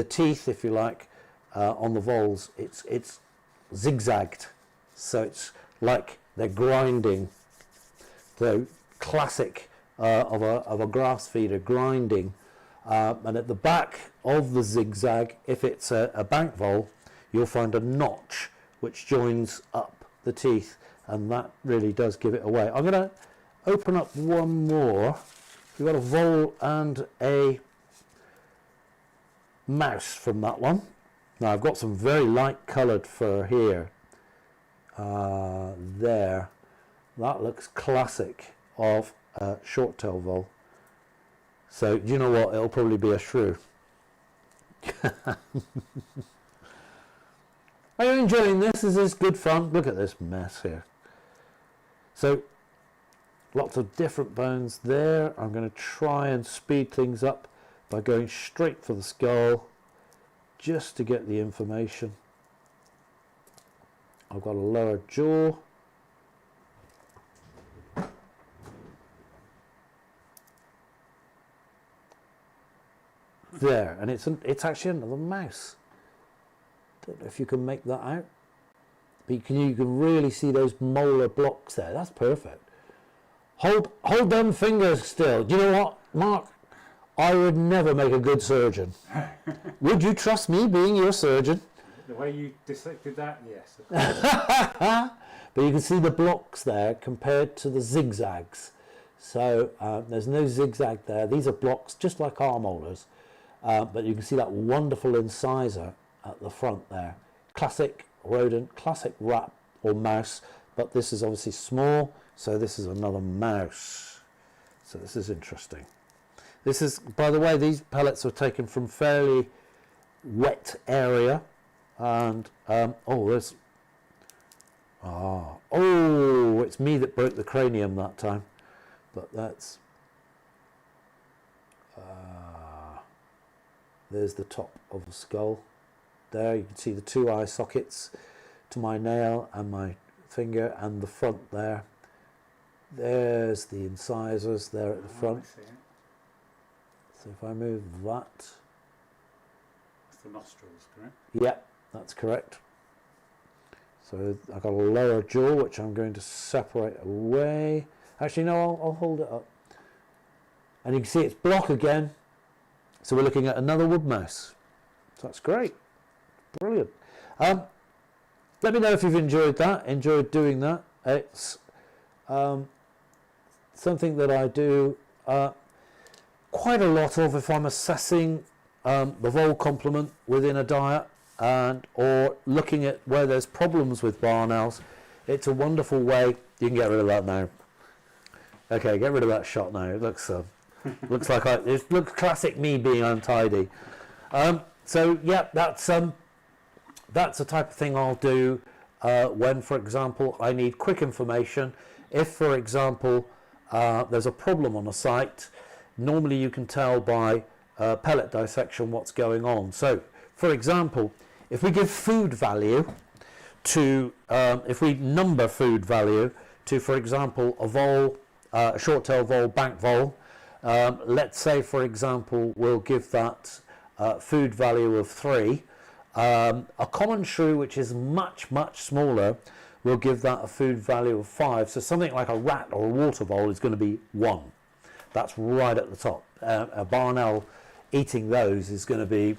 [SPEAKER 1] teeth, if you like, on the voles, it's zigzagged, so it's like they're grinding. So classic of a grass feeder grinding, and at the back of the zigzag, if it's a bank vole, you'll find a notch which joins up the teeth, and that really does give it away. I'm going to open up one more. We've got a vole and a mouse from that one. Now I've got some very light coloured fur here. There. That looks classic of a short-tailed vole. So you know what? It'll probably be a shrew. Are you enjoying this? Is this good fun? Look at this mess here. So lots of different bones there. I'm going to try and speed things up by going straight for the skull just to get the information. I've got a lower jaw. There, and it's actually another mouse. Don't know if you can make that out, but you can really see those molar blocks there. That's perfect. Hold them fingers still. Do you know what, Mark? I would never make a good surgeon. Would you trust me being your surgeon?
[SPEAKER 2] The way you dissected that, yes.
[SPEAKER 1] But you can see the blocks there compared to the zigzags. So there's no zigzag there. These are blocks just like our molars. But you can see that wonderful incisor at the front there. Classic rodent, classic rat or mouse, but this is obviously small, so this is another mouse. So this is interesting. This is, by the way, these pellets were taken from fairly wet area, and it's me that broke the cranium that time, but that's there's the top of the skull. There you can see the two eye sockets to my nail and my finger, and the front there. There's the incisors there at the front. So if I move that.
[SPEAKER 2] That's the nostrils, correct?
[SPEAKER 1] Yep, that's correct. So I've got a lower jaw which I'm going to separate away. Actually no, I'll hold it up. And you can see it's block again. So we're looking at another wood mouse. So that's great. Brilliant. Let me know if you've enjoyed that, enjoyed doing that. It's something that I do quite a lot of if I'm assessing the vole complement within a diet, and or looking at where there's problems with barn owls. It's a wonderful way. You can get rid of that now. Okay, get rid of that shot now. It looks looks like it looks classic me being untidy. So yeah, that's the type of thing I'll do when, for example, I need quick information. If, for example, there's a problem on a site, normally you can tell by pellet dissection what's going on. So, for example, if we give food value to, if we number food value to, for example, a vole, a short-tailed vole, bank vole, let's say, for example, we'll give that food value of 3. A common shrew, which is much, much smaller, will give that a food value of 5. So something like a rat or a water vole is going to be 1. That's right at the top. A barn owl eating those is going to be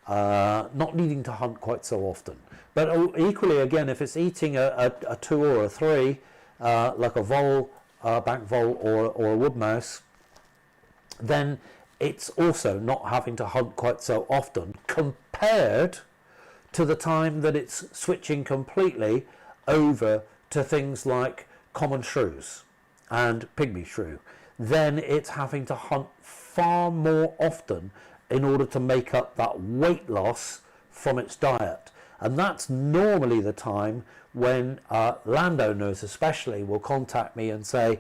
[SPEAKER 1] not needing to hunt quite so often. But equally, again, if it's eating a 2 or a 3, like a vole, bank vole, or a wood mouse, then it's also not having to hunt quite so often compared to the time that it's switching completely over to things like common shrews and pygmy shrew. Then it's having to hunt far more often in order to make up that weight loss from its diet. And that's normally the time when landowners especially will contact me and say,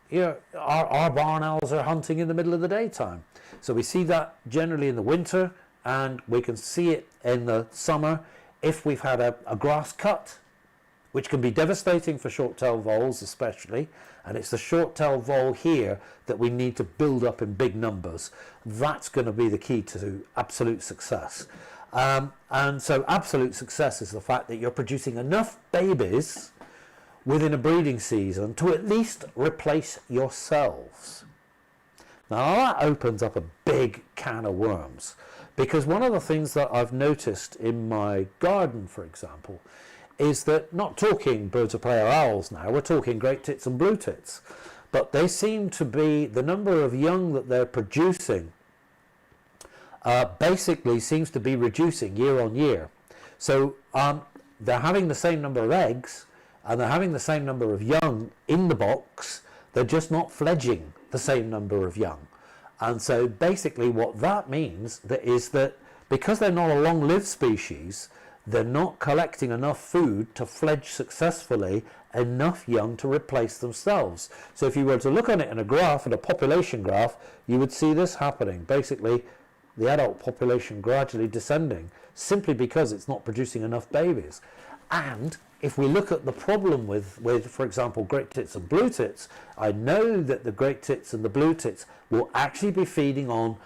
[SPEAKER 1] you know, our barn owls are hunting in the middle of the daytime. So we see that generally in the winter, and we can see it in the summer if we've had a grass cut, which can be devastating for short-tailed voles especially, and it's the short-tailed vole here that we need to build up in big numbers. That's going to be the key to absolute success. And so absolute success is the fact that you're producing enough babies within a breeding season to at least replace yourselves. Now that opens up a big can of worms, because one of the things that I've noticed in my garden, for example, is that, not talking birds of prey or owls now, we're talking great tits and blue tits, but they seem to be, the number of young that they're producing basically seems to be reducing year on year. So they're having the same number of eggs and they're having the same number of young in the box, they're just not fledging the same number of young. And so basically what that means is that because they're not a long-lived species, they're not collecting enough food to fledge successfully enough young to replace themselves. So if you were to look on it in a graph, in a population graph, you would see this happening. Basically, the adult population gradually descending, simply because it's not producing enough babies. And if we look at the problem with, for example, great tits and blue tits, I know that the great tits and the blue tits will actually be feeding on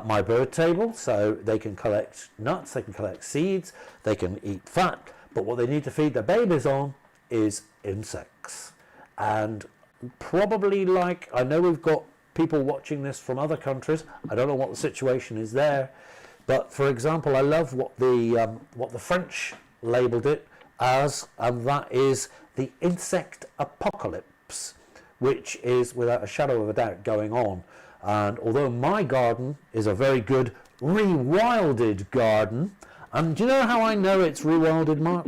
[SPEAKER 1] my bird table, so they can collect nuts, they can collect seeds, they can eat fat, but what they need to feed their babies on is insects. And probably, like, I know we've got people watching this from other countries, I don't know what the situation is there, but for example, I love what the French labelled it as, and that is the insect apocalypse, which is without a shadow of a doubt going on. And although my garden is a very good rewilded garden, and do you know how I know it's rewilded, Mark?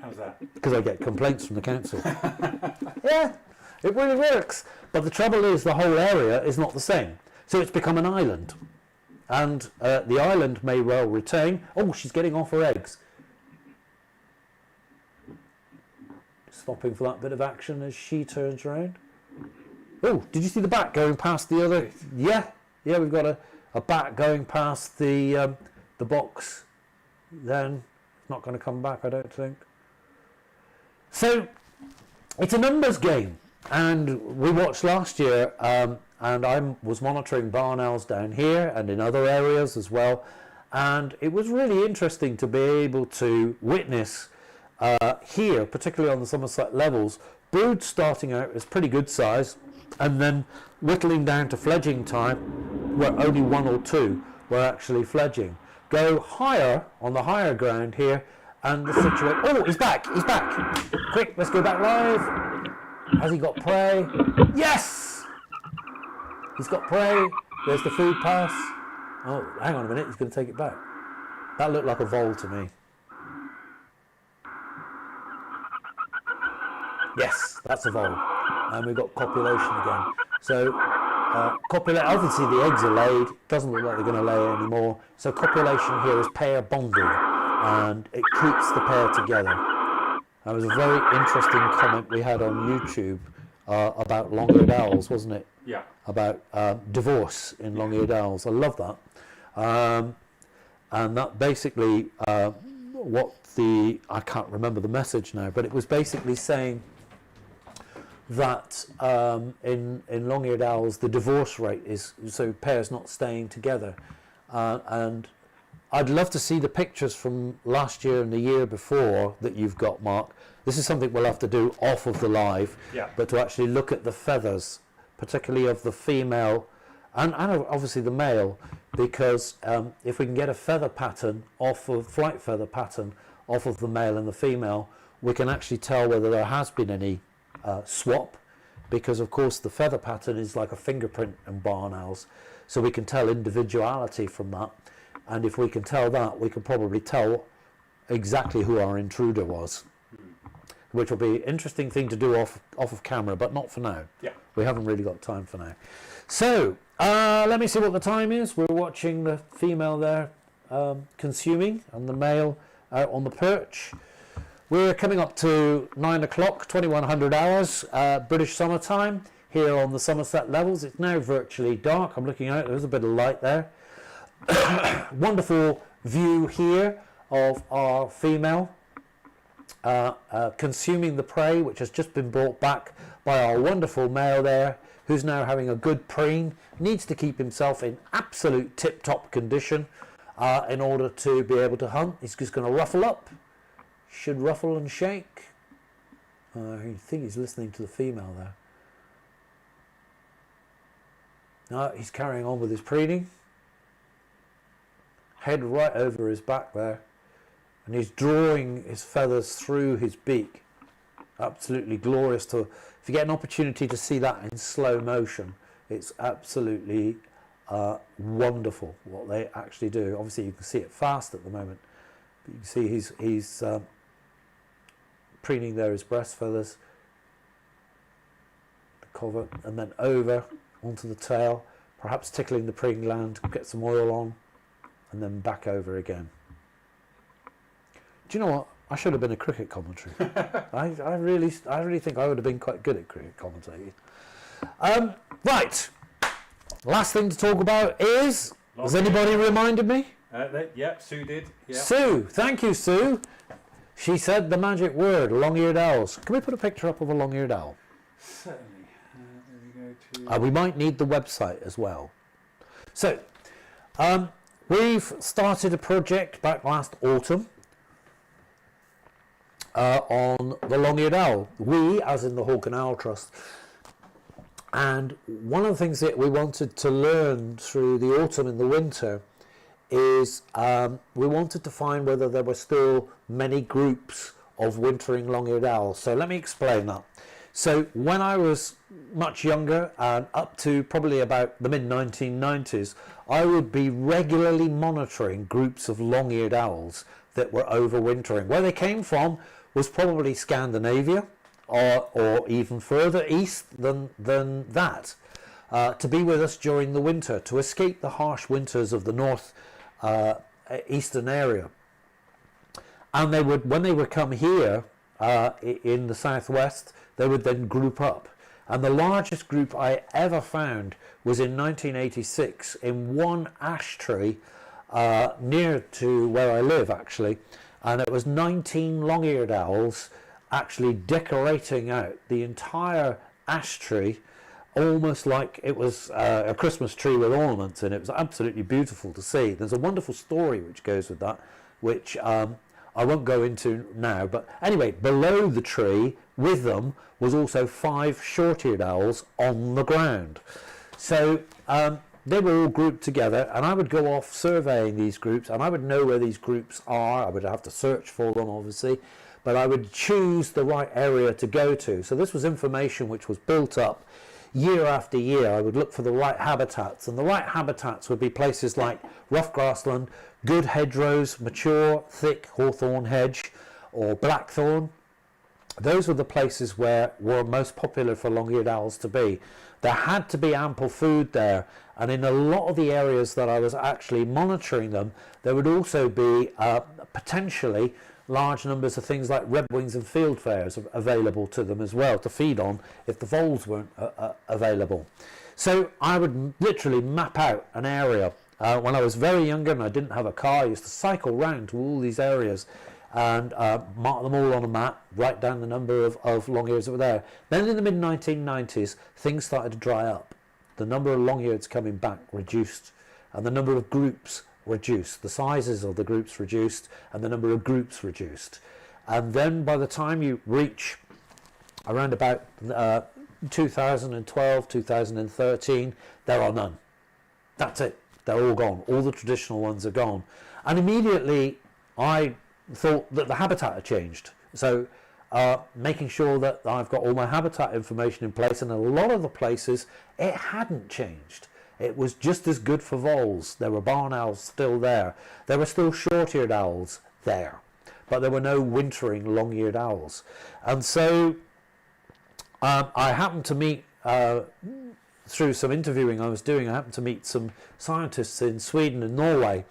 [SPEAKER 2] How's that?
[SPEAKER 1] Because I get complaints from the council. Yeah, it really works. But the trouble is the whole area is not the same. So it's become an island. And the island may well retain... Oh, she's getting off her eggs. Stopping for that bit of action as she turns around. Oh, did you see the bat going past the other? Yeah, we've got a bat going past the box. Then it's not going to come back, I don't think. So it's a numbers game, and we watched last year, and I was monitoring barn owls down here and in other areas as well, and it was really interesting to be able to witness here, particularly on the Somerset levels, broods starting out as pretty good size, and then whittling down to fledging time, where only one or two were actually fledging. Go higher on the higher ground here, and the situation. Oh, he's back! He's back! Quick, let's go back live. Has he got prey? Yes! He's got prey. There's the food pass. Oh, hang on a minute. He's going to take it back. That looked like a vole to me. Yes, that's a vole. And we've got copulation again. So, obviously the eggs are laid, doesn't look like they're going to lay anymore. So copulation here is pair bonding, and it keeps the pair together. That was a very interesting comment we had on YouTube about long-eared owls, wasn't it?
[SPEAKER 2] Yeah.
[SPEAKER 1] About divorce in long-eared owls. I love that. And that basically, I can't remember the message now, but it was basically saying that in long-eared owls the divorce rate is, so pairs not staying together, and I'd love to see the pictures from last year and the year before that you've got, Mark. This is something we'll have to do off of the live,
[SPEAKER 2] yeah.
[SPEAKER 1] But to actually look at the feathers, particularly of the female and obviously the male, because if we can get a feather pattern off of flight feather pattern off of the male and the female, we can actually tell whether there has been any swap, because of course the feather pattern is like a fingerprint in barn owls, so we can tell individuality from that, and if we can tell that, we can probably tell exactly who our intruder was, which will be an interesting thing to do off of camera, but not for now.
[SPEAKER 2] Yeah.
[SPEAKER 1] We haven't really got time for now. So let me see what the time is. We're watching the female there consuming, and the male out on the perch. We're coming up to 9 o'clock, 2100 hours, British summertime, here on the Somerset levels. It's now virtually dark. I'm looking out, there's a bit of light there. Wonderful view here of our female consuming the prey, which has just been brought back by our wonderful male there, who's now having a good preen. Needs to keep himself in absolute tip-top condition in order to be able to hunt. He's just going to ruffle up. Should ruffle and shake. I think he's listening to the female there. No, he's carrying on with his preening. Head right over his back there. and he's drawing his feathers through his beak. Absolutely glorious. If you get an opportunity to see that in slow motion, it's absolutely wonderful what they actually do. Obviously you can see it fast at the moment, but you can see he's preening there his breast feathers, the covert, and then over onto the tail, perhaps tickling the preen gland, get some oil on, and then back over again. Do you know what? I should have been a cricket commentator. I really think I would have been quite good at cricket commentating. Right. Last thing to talk about is, has anybody reminded me?
[SPEAKER 2] Yep, Sue did. Yep.
[SPEAKER 1] Sue, thank you, Sue. She said the magic word, long-eared owls. Can we put a picture up of a long-eared owl?
[SPEAKER 2] Certainly. There we go to...
[SPEAKER 1] We might need the website as well. So, we've started a project back last autumn on the long-eared owl. We, as in the Hawk and Owl Trust. And one of the things that we wanted to learn through the autumn and the winter is we wanted to find whether there were still many groups of wintering long-eared owls. So let me explain that. So when I was much younger, and up to probably about the mid-1990s, I would be regularly monitoring groups of long-eared owls that were overwintering. Where they came from was probably Scandinavia, or even further east than that, to be with us during the winter, to escape the harsh winters of the north eastern area. And they would, when they would come here in the southwest, they would then group up. And the largest group I ever found was in 1986 in one ash tree near to where I live, actually, and it was 19 long-eared owls actually decorating out the entire ash tree, almost like it was a Christmas tree with ornaments, and it was absolutely beautiful to see. There's a wonderful story which goes with that, which I won't go into now, but anyway, below the tree with them was also 5 short-eared owls on the ground. So they were all grouped together, and I would go off surveying these groups, and I would know where these groups are. I would have to search for them, obviously, but I would choose the right area to go to. So this was information which was built up year after year. I would look for the right habitats, and the right habitats would be places like rough grassland, good hedgerows, mature, thick hawthorn hedge or blackthorn. Those were the places where were most popular for long-eared owls to be. There had to be ample food there, and in a lot of the areas that I was actually monitoring them, there would also be potentially large numbers of things like redwings and fieldfares available to them as well to feed on if the voles weren't available. So I would literally map out an area. When I was very younger and I didn't have a car, I used to cycle round to all these areas and mark them all on a map, write down the number of long-ears that were there. Then in the mid-1990s, things started to dry up. The number of long-ears coming back reduced, and the number of groups reduced. The sizes of the groups reduced, and the number of groups reduced. And then by the time you reach around about 2012, 2013, there are none. That's it. They're all gone. All the traditional ones are gone. And immediately I thought that the habitat had changed. So making sure that I've got all my habitat information in place, and a lot of the places it hadn't changed. It was just as good for voles. There were barn owls still there. There were still short-eared owls there, but there were no wintering long-eared owls. And so I happened to meet, through some interviewing I was doing, I happened to meet some scientists in Sweden and Norway.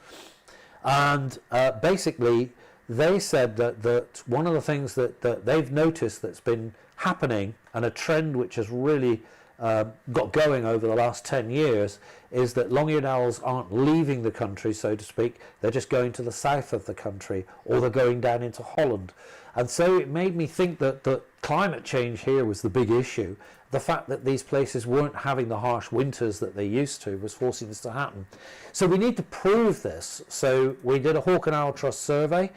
[SPEAKER 1] And basically they said that one of the things that they've noticed that's been happening, and a trend which has really got going over the last 10 years, is that long-eared owls aren't leaving the country, so to speak. They're just going to the south of the country, or they're going down into Holland. And so it made me think that climate change here was the big issue. The fact that these places weren't having the harsh winters that they used to was forcing this to happen. So we need to prove this. So we did a Hawk and Owl Trust survey.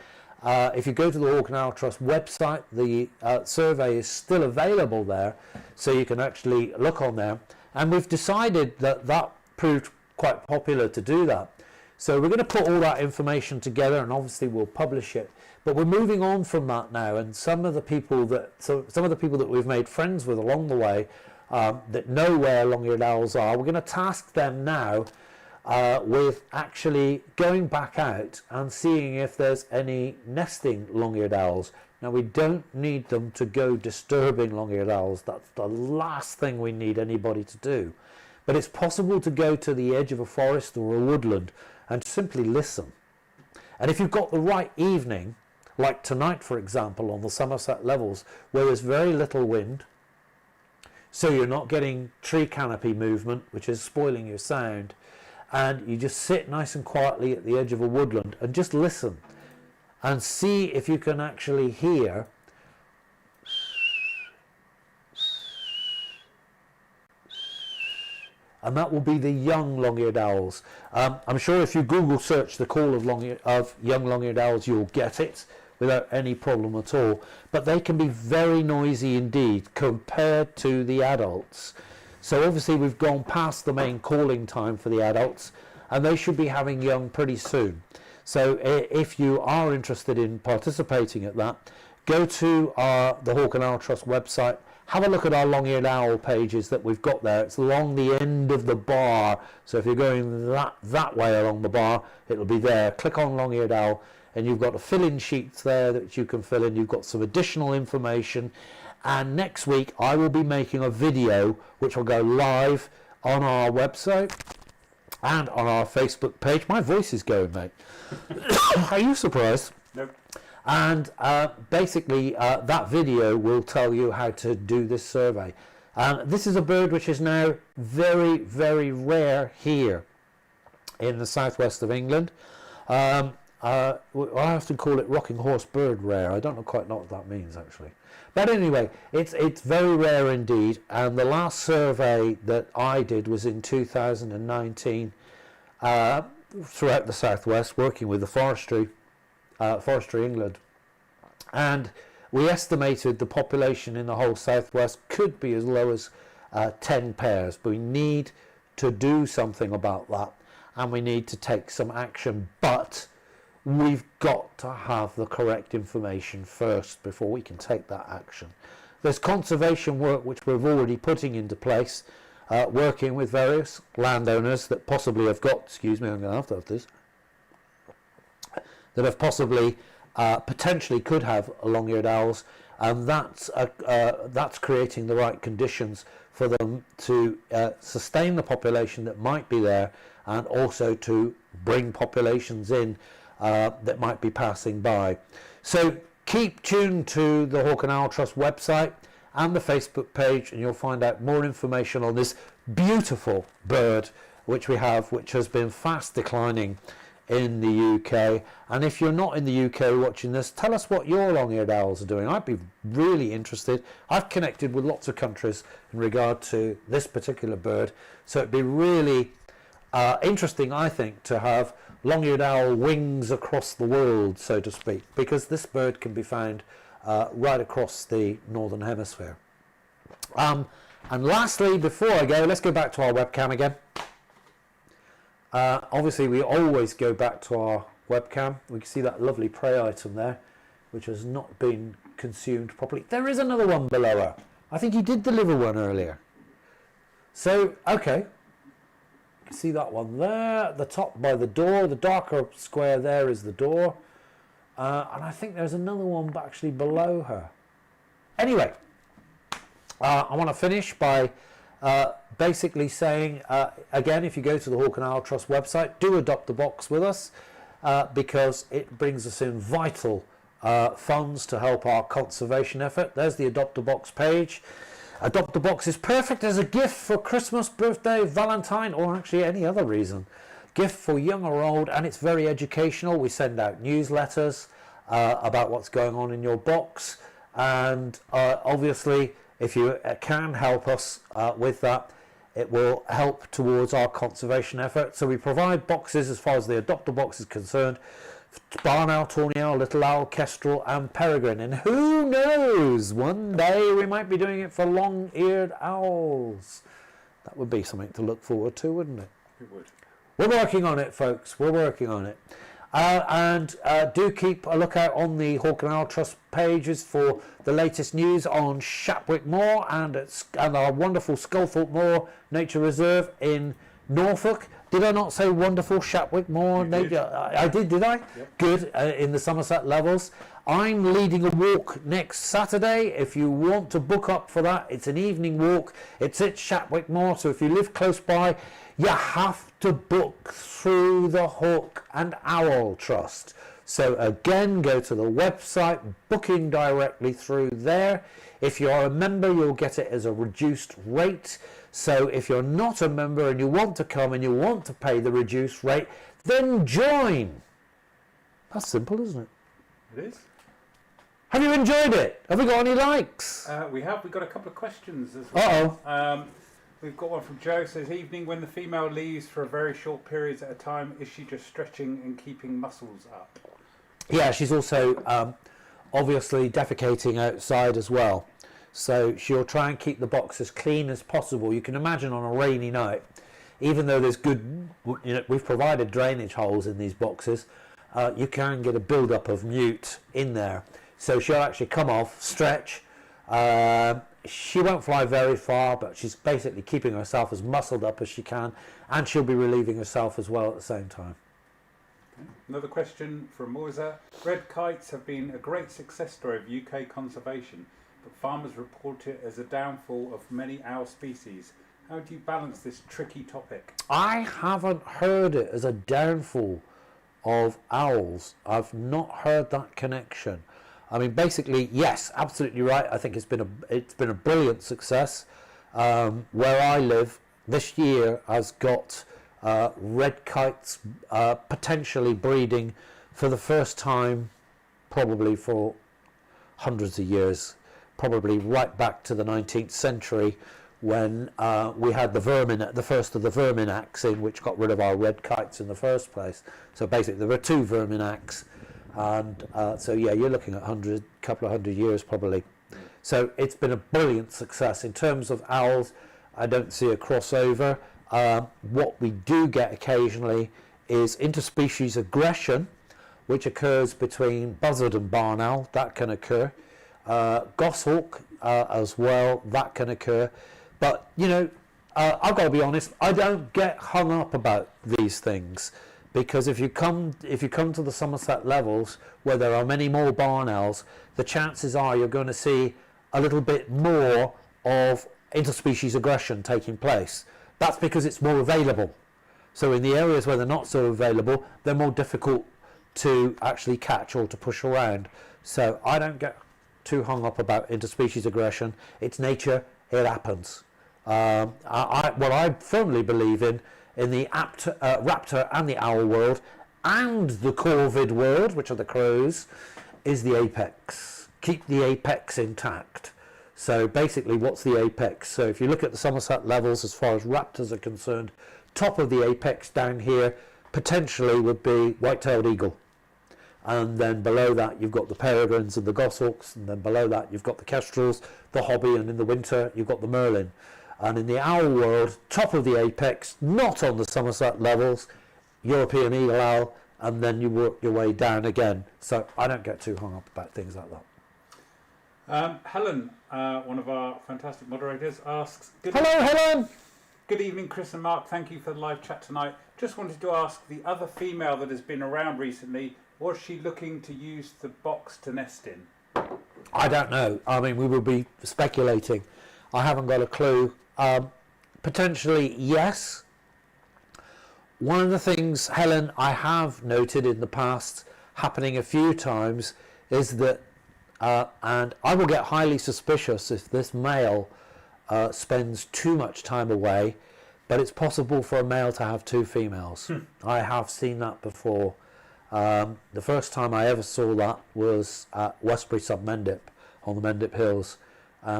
[SPEAKER 1] If you go to the Hawk and Owl Trust website, the survey is still available there, so you can actually look on there. And we've decided that proved quite popular to do that. So we're going to put all that information together, and obviously we'll publish it. But we're moving on from that now, and some of the people that we've made friends with along the way that know where long-eared owls are, we're going to task them now with actually going back out and seeing if there's any nesting long-eared owls. Now, we don't need them to go disturbing long-eared owls. That's the last thing we need anybody to do. But it's possible to go to the edge of a forest or a woodland and simply listen. And if you've got the right evening, like tonight, for example, on the Somerset levels, where there's very little wind, so you're not getting tree canopy movement, which is spoiling your sound, and you just sit nice and quietly at the edge of a woodland and just listen and see if you can actually hear and that will be the young long-eared owls. I'm sure if you Google search the call of young long-eared owls, you'll get it without any problem at all. But they can be very noisy indeed compared to the adults. So obviously we've gone past the main calling time for the adults, and they should be having young pretty soon. So if you are interested in participating at that, go to the Hawk and Owl Trust website, have a look at our long-eared owl pages that we've got there. It's along the end of the bar, so if you're going that way along the bar, it'll be there. Click on long-eared owl, and you've got a fill-in sheets there that you can fill in. You've got some additional information, and next week I will be making a video which will go live on our website and on our Facebook page. My voice is going, mate. Are you surprised?
[SPEAKER 2] Nope.
[SPEAKER 1] And basically that video will tell you how to do this survey. This is a bird which is now very, very rare here in the southwest of England. I often call it rocking horse bird rare. I don't quite know what that means actually. But anyway, it's very rare indeed, and the last survey that I did was in 2019 throughout the southwest, working with the Forestry England, and we estimated the population in the whole southwest could be as low as 10 pairs. But we need to do something about that, and we need to take some action, but we've got to have the correct information first before we can take that action. There's conservation work which we're already putting into place, working with various landowners that possibly have got, excuse me, I'm going to have this, that have possibly potentially could have long-eared owls, and that's creating the right conditions for them to sustain the population that might be there, and also to bring populations in that might be passing by. So keep tuned to the Hawk and Owl Trust website and the Facebook page, and you'll find out more information on this beautiful bird which we have, which has been fast declining in the UK. And if you're not in the UK watching this, tell us what your long-eared owls are doing. I'd be really interested. I've connected with lots of countries in regard to this particular bird, so it'd be really interesting, I think, to have long-eared owl wings across the world, so to speak, because this bird can be found right across the northern hemisphere. And lastly, before I go, let's go back to our webcam again. Obviously we always go back to our webcam. We can see that lovely prey item there, which has not been consumed properly. There is another one below her. I think he did deliver one earlier. So, okay. See that one there at the top by the door. The darker square there is the door, and I think there's another one actually below her. Anyway, I want to finish by basically saying again, if you go to the Hawk and Owl Trust website, do adopt the box with us, because it brings us in vital funds to help our conservation effort. There's the Adopt a Box page. Adopt a Box is perfect as a gift for Christmas, birthday, Valentine, or actually any other reason. Gift for young or old, and it's very educational. We send out newsletters about what's going on in your box, and obviously if you can help us with that, it will help towards our conservation effort. So we provide boxes as far as the Adopt a Box is concerned: barn owl, tawny owl, little owl, kestrel and peregrine. And who knows, one day we might be doing it for long-eared owls. That would be something to look forward to, wouldn't it?
[SPEAKER 2] It would.
[SPEAKER 1] We're working on it, folks. We're working on it. And do keep a lookout on the Hawk and Owl Trust pages for the latest news on Shapwick Moor and our wonderful Sculthorpe Moor Nature Reserve in Norfolk. Did I not say wonderful Shapwick Moor? I did I? Yep. Good, in the Somerset Levels. I'm leading a walk next Saturday. If you want to book up for that, it's an evening walk. It's at Shapwick Moor, so if you live close by, you have to book through the Hawk and Owl Trust. So again, go to the website, booking directly through there. If you're a member, you'll get it as a reduced rate. So if you're not a member and you want to come and you want to pay the reduced rate, then join. That's simple, isn't it?
[SPEAKER 2] It is.
[SPEAKER 1] Have you enjoyed it? Have we got any likes?
[SPEAKER 2] We have. We've got a couple of questions as well.
[SPEAKER 1] Uh-oh.
[SPEAKER 2] We've got one from Joe. Says, evening, when the female leaves for a very short periods at a time, is she just stretching and keeping muscles up?
[SPEAKER 1] Yeah, she's also obviously defecating outside as well. So she'll try and keep the box as clean as possible. You can imagine on a rainy night, even though there's good, we've provided drainage holes in these boxes, you can get a build-up of mute in there. So she'll actually come off, stretch. She won't fly very far, but she's basically keeping herself as muscled up as she can, and she'll be relieving herself as well at the same time.
[SPEAKER 2] Okay. Another question from Moisa. Red kites have been a great success story of UK conservation, but farmers report it as a downfall of many owl species. How do you balance this tricky topic?
[SPEAKER 1] I haven't heard it as a downfall of owls. I've not heard that connection. I mean, basically, yes, absolutely right. I think it's been a brilliant success. Where I live, this year has got red kites potentially breeding for the first time, probably for hundreds of years, probably right back to the 19th century, when we had the first of the verminacs in, which got rid of our red kites in the first place. So basically, there were two verminacs. And so yeah, you're looking at couple of hundred years probably. So it's been a brilliant success. In terms of owls, I don't see a crossover. What we do get occasionally is interspecies aggression, which occurs between buzzard and barn owl. That can occur. Goshawk as well, that can occur. But I've got to be honest, I don't get hung up about these things. Because if you come to the Somerset Levels, where there are many more barn owls, the chances are you're going to see a little bit more of interspecies aggression taking place. That's because it's more available. So in the areas where they're not so available, they're more difficult to actually catch or to push around. So I don't get too hung up about interspecies aggression. It's nature, it happens. What I firmly believe in the raptor and the owl world and the corvid world, which are the crows, is the apex. Keep the apex intact. So basically, what's the apex? So if you look at the Somerset Levels as far as raptors are concerned, top of the apex down here potentially would be white-tailed eagle. And then below that you've got the peregrines and the goshawks, and then below that you've got the kestrels, the hobby, and in the winter you've got the merlin. And in the owl world, top of the apex, not on the Somerset Levels, European eagle owl, and then you work your way down again. So I don't get too hung up about things like that.
[SPEAKER 2] Helen, one of our fantastic moderators, asks...
[SPEAKER 1] Hello, Helen!
[SPEAKER 2] Good evening, Chris and Mark. Thank you for the live chat tonight. Just wanted to ask, the other female that has been around recently, was she looking to use the box to nest in?
[SPEAKER 1] I don't know. I mean, we will be speculating. I haven't got a clue. Potentially, yes. One of the things, Helen, I have noted in the past happening a few times is that, and I will get highly suspicious if this male spends too much time away, but it's possible for a male to have two females. I have seen that before. The first time I ever saw that was at Westbury sub Mendip on the Mendip Hills.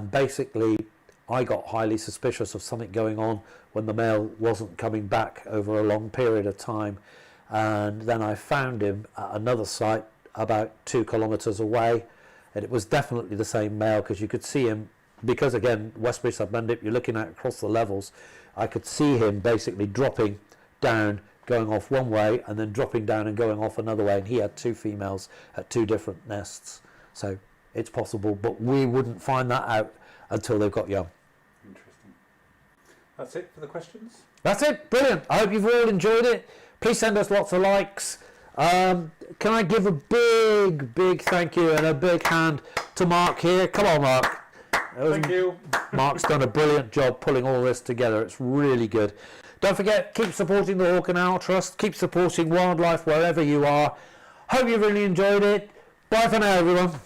[SPEAKER 1] Basically, I got highly suspicious of something going on when the male wasn't coming back over a long period of time, and then I found him at another site about 2 kilometres away, and it was definitely the same male, because you could see him, because again Westbury sub Mendip, you're looking at across the levels, I could see him basically dropping down, going off one way and then dropping down and going off another way, and he had 2 females at 2 different nests. So it's possible, but we wouldn't find that out until they've got young.
[SPEAKER 2] Interesting. That's it for the questions?
[SPEAKER 1] That's it. Brilliant. I hope you've all enjoyed it. Please send us lots of likes. Can I give a big thank you and a big hand to Mark here? Come on, Mark.
[SPEAKER 2] Thank you.
[SPEAKER 1] Mark's done a brilliant job pulling all this together. It's really good. Don't forget, keep supporting the Hawk and Owl Trust. Keep supporting wildlife wherever you are. Hope you really enjoyed it. Bye for now, everyone.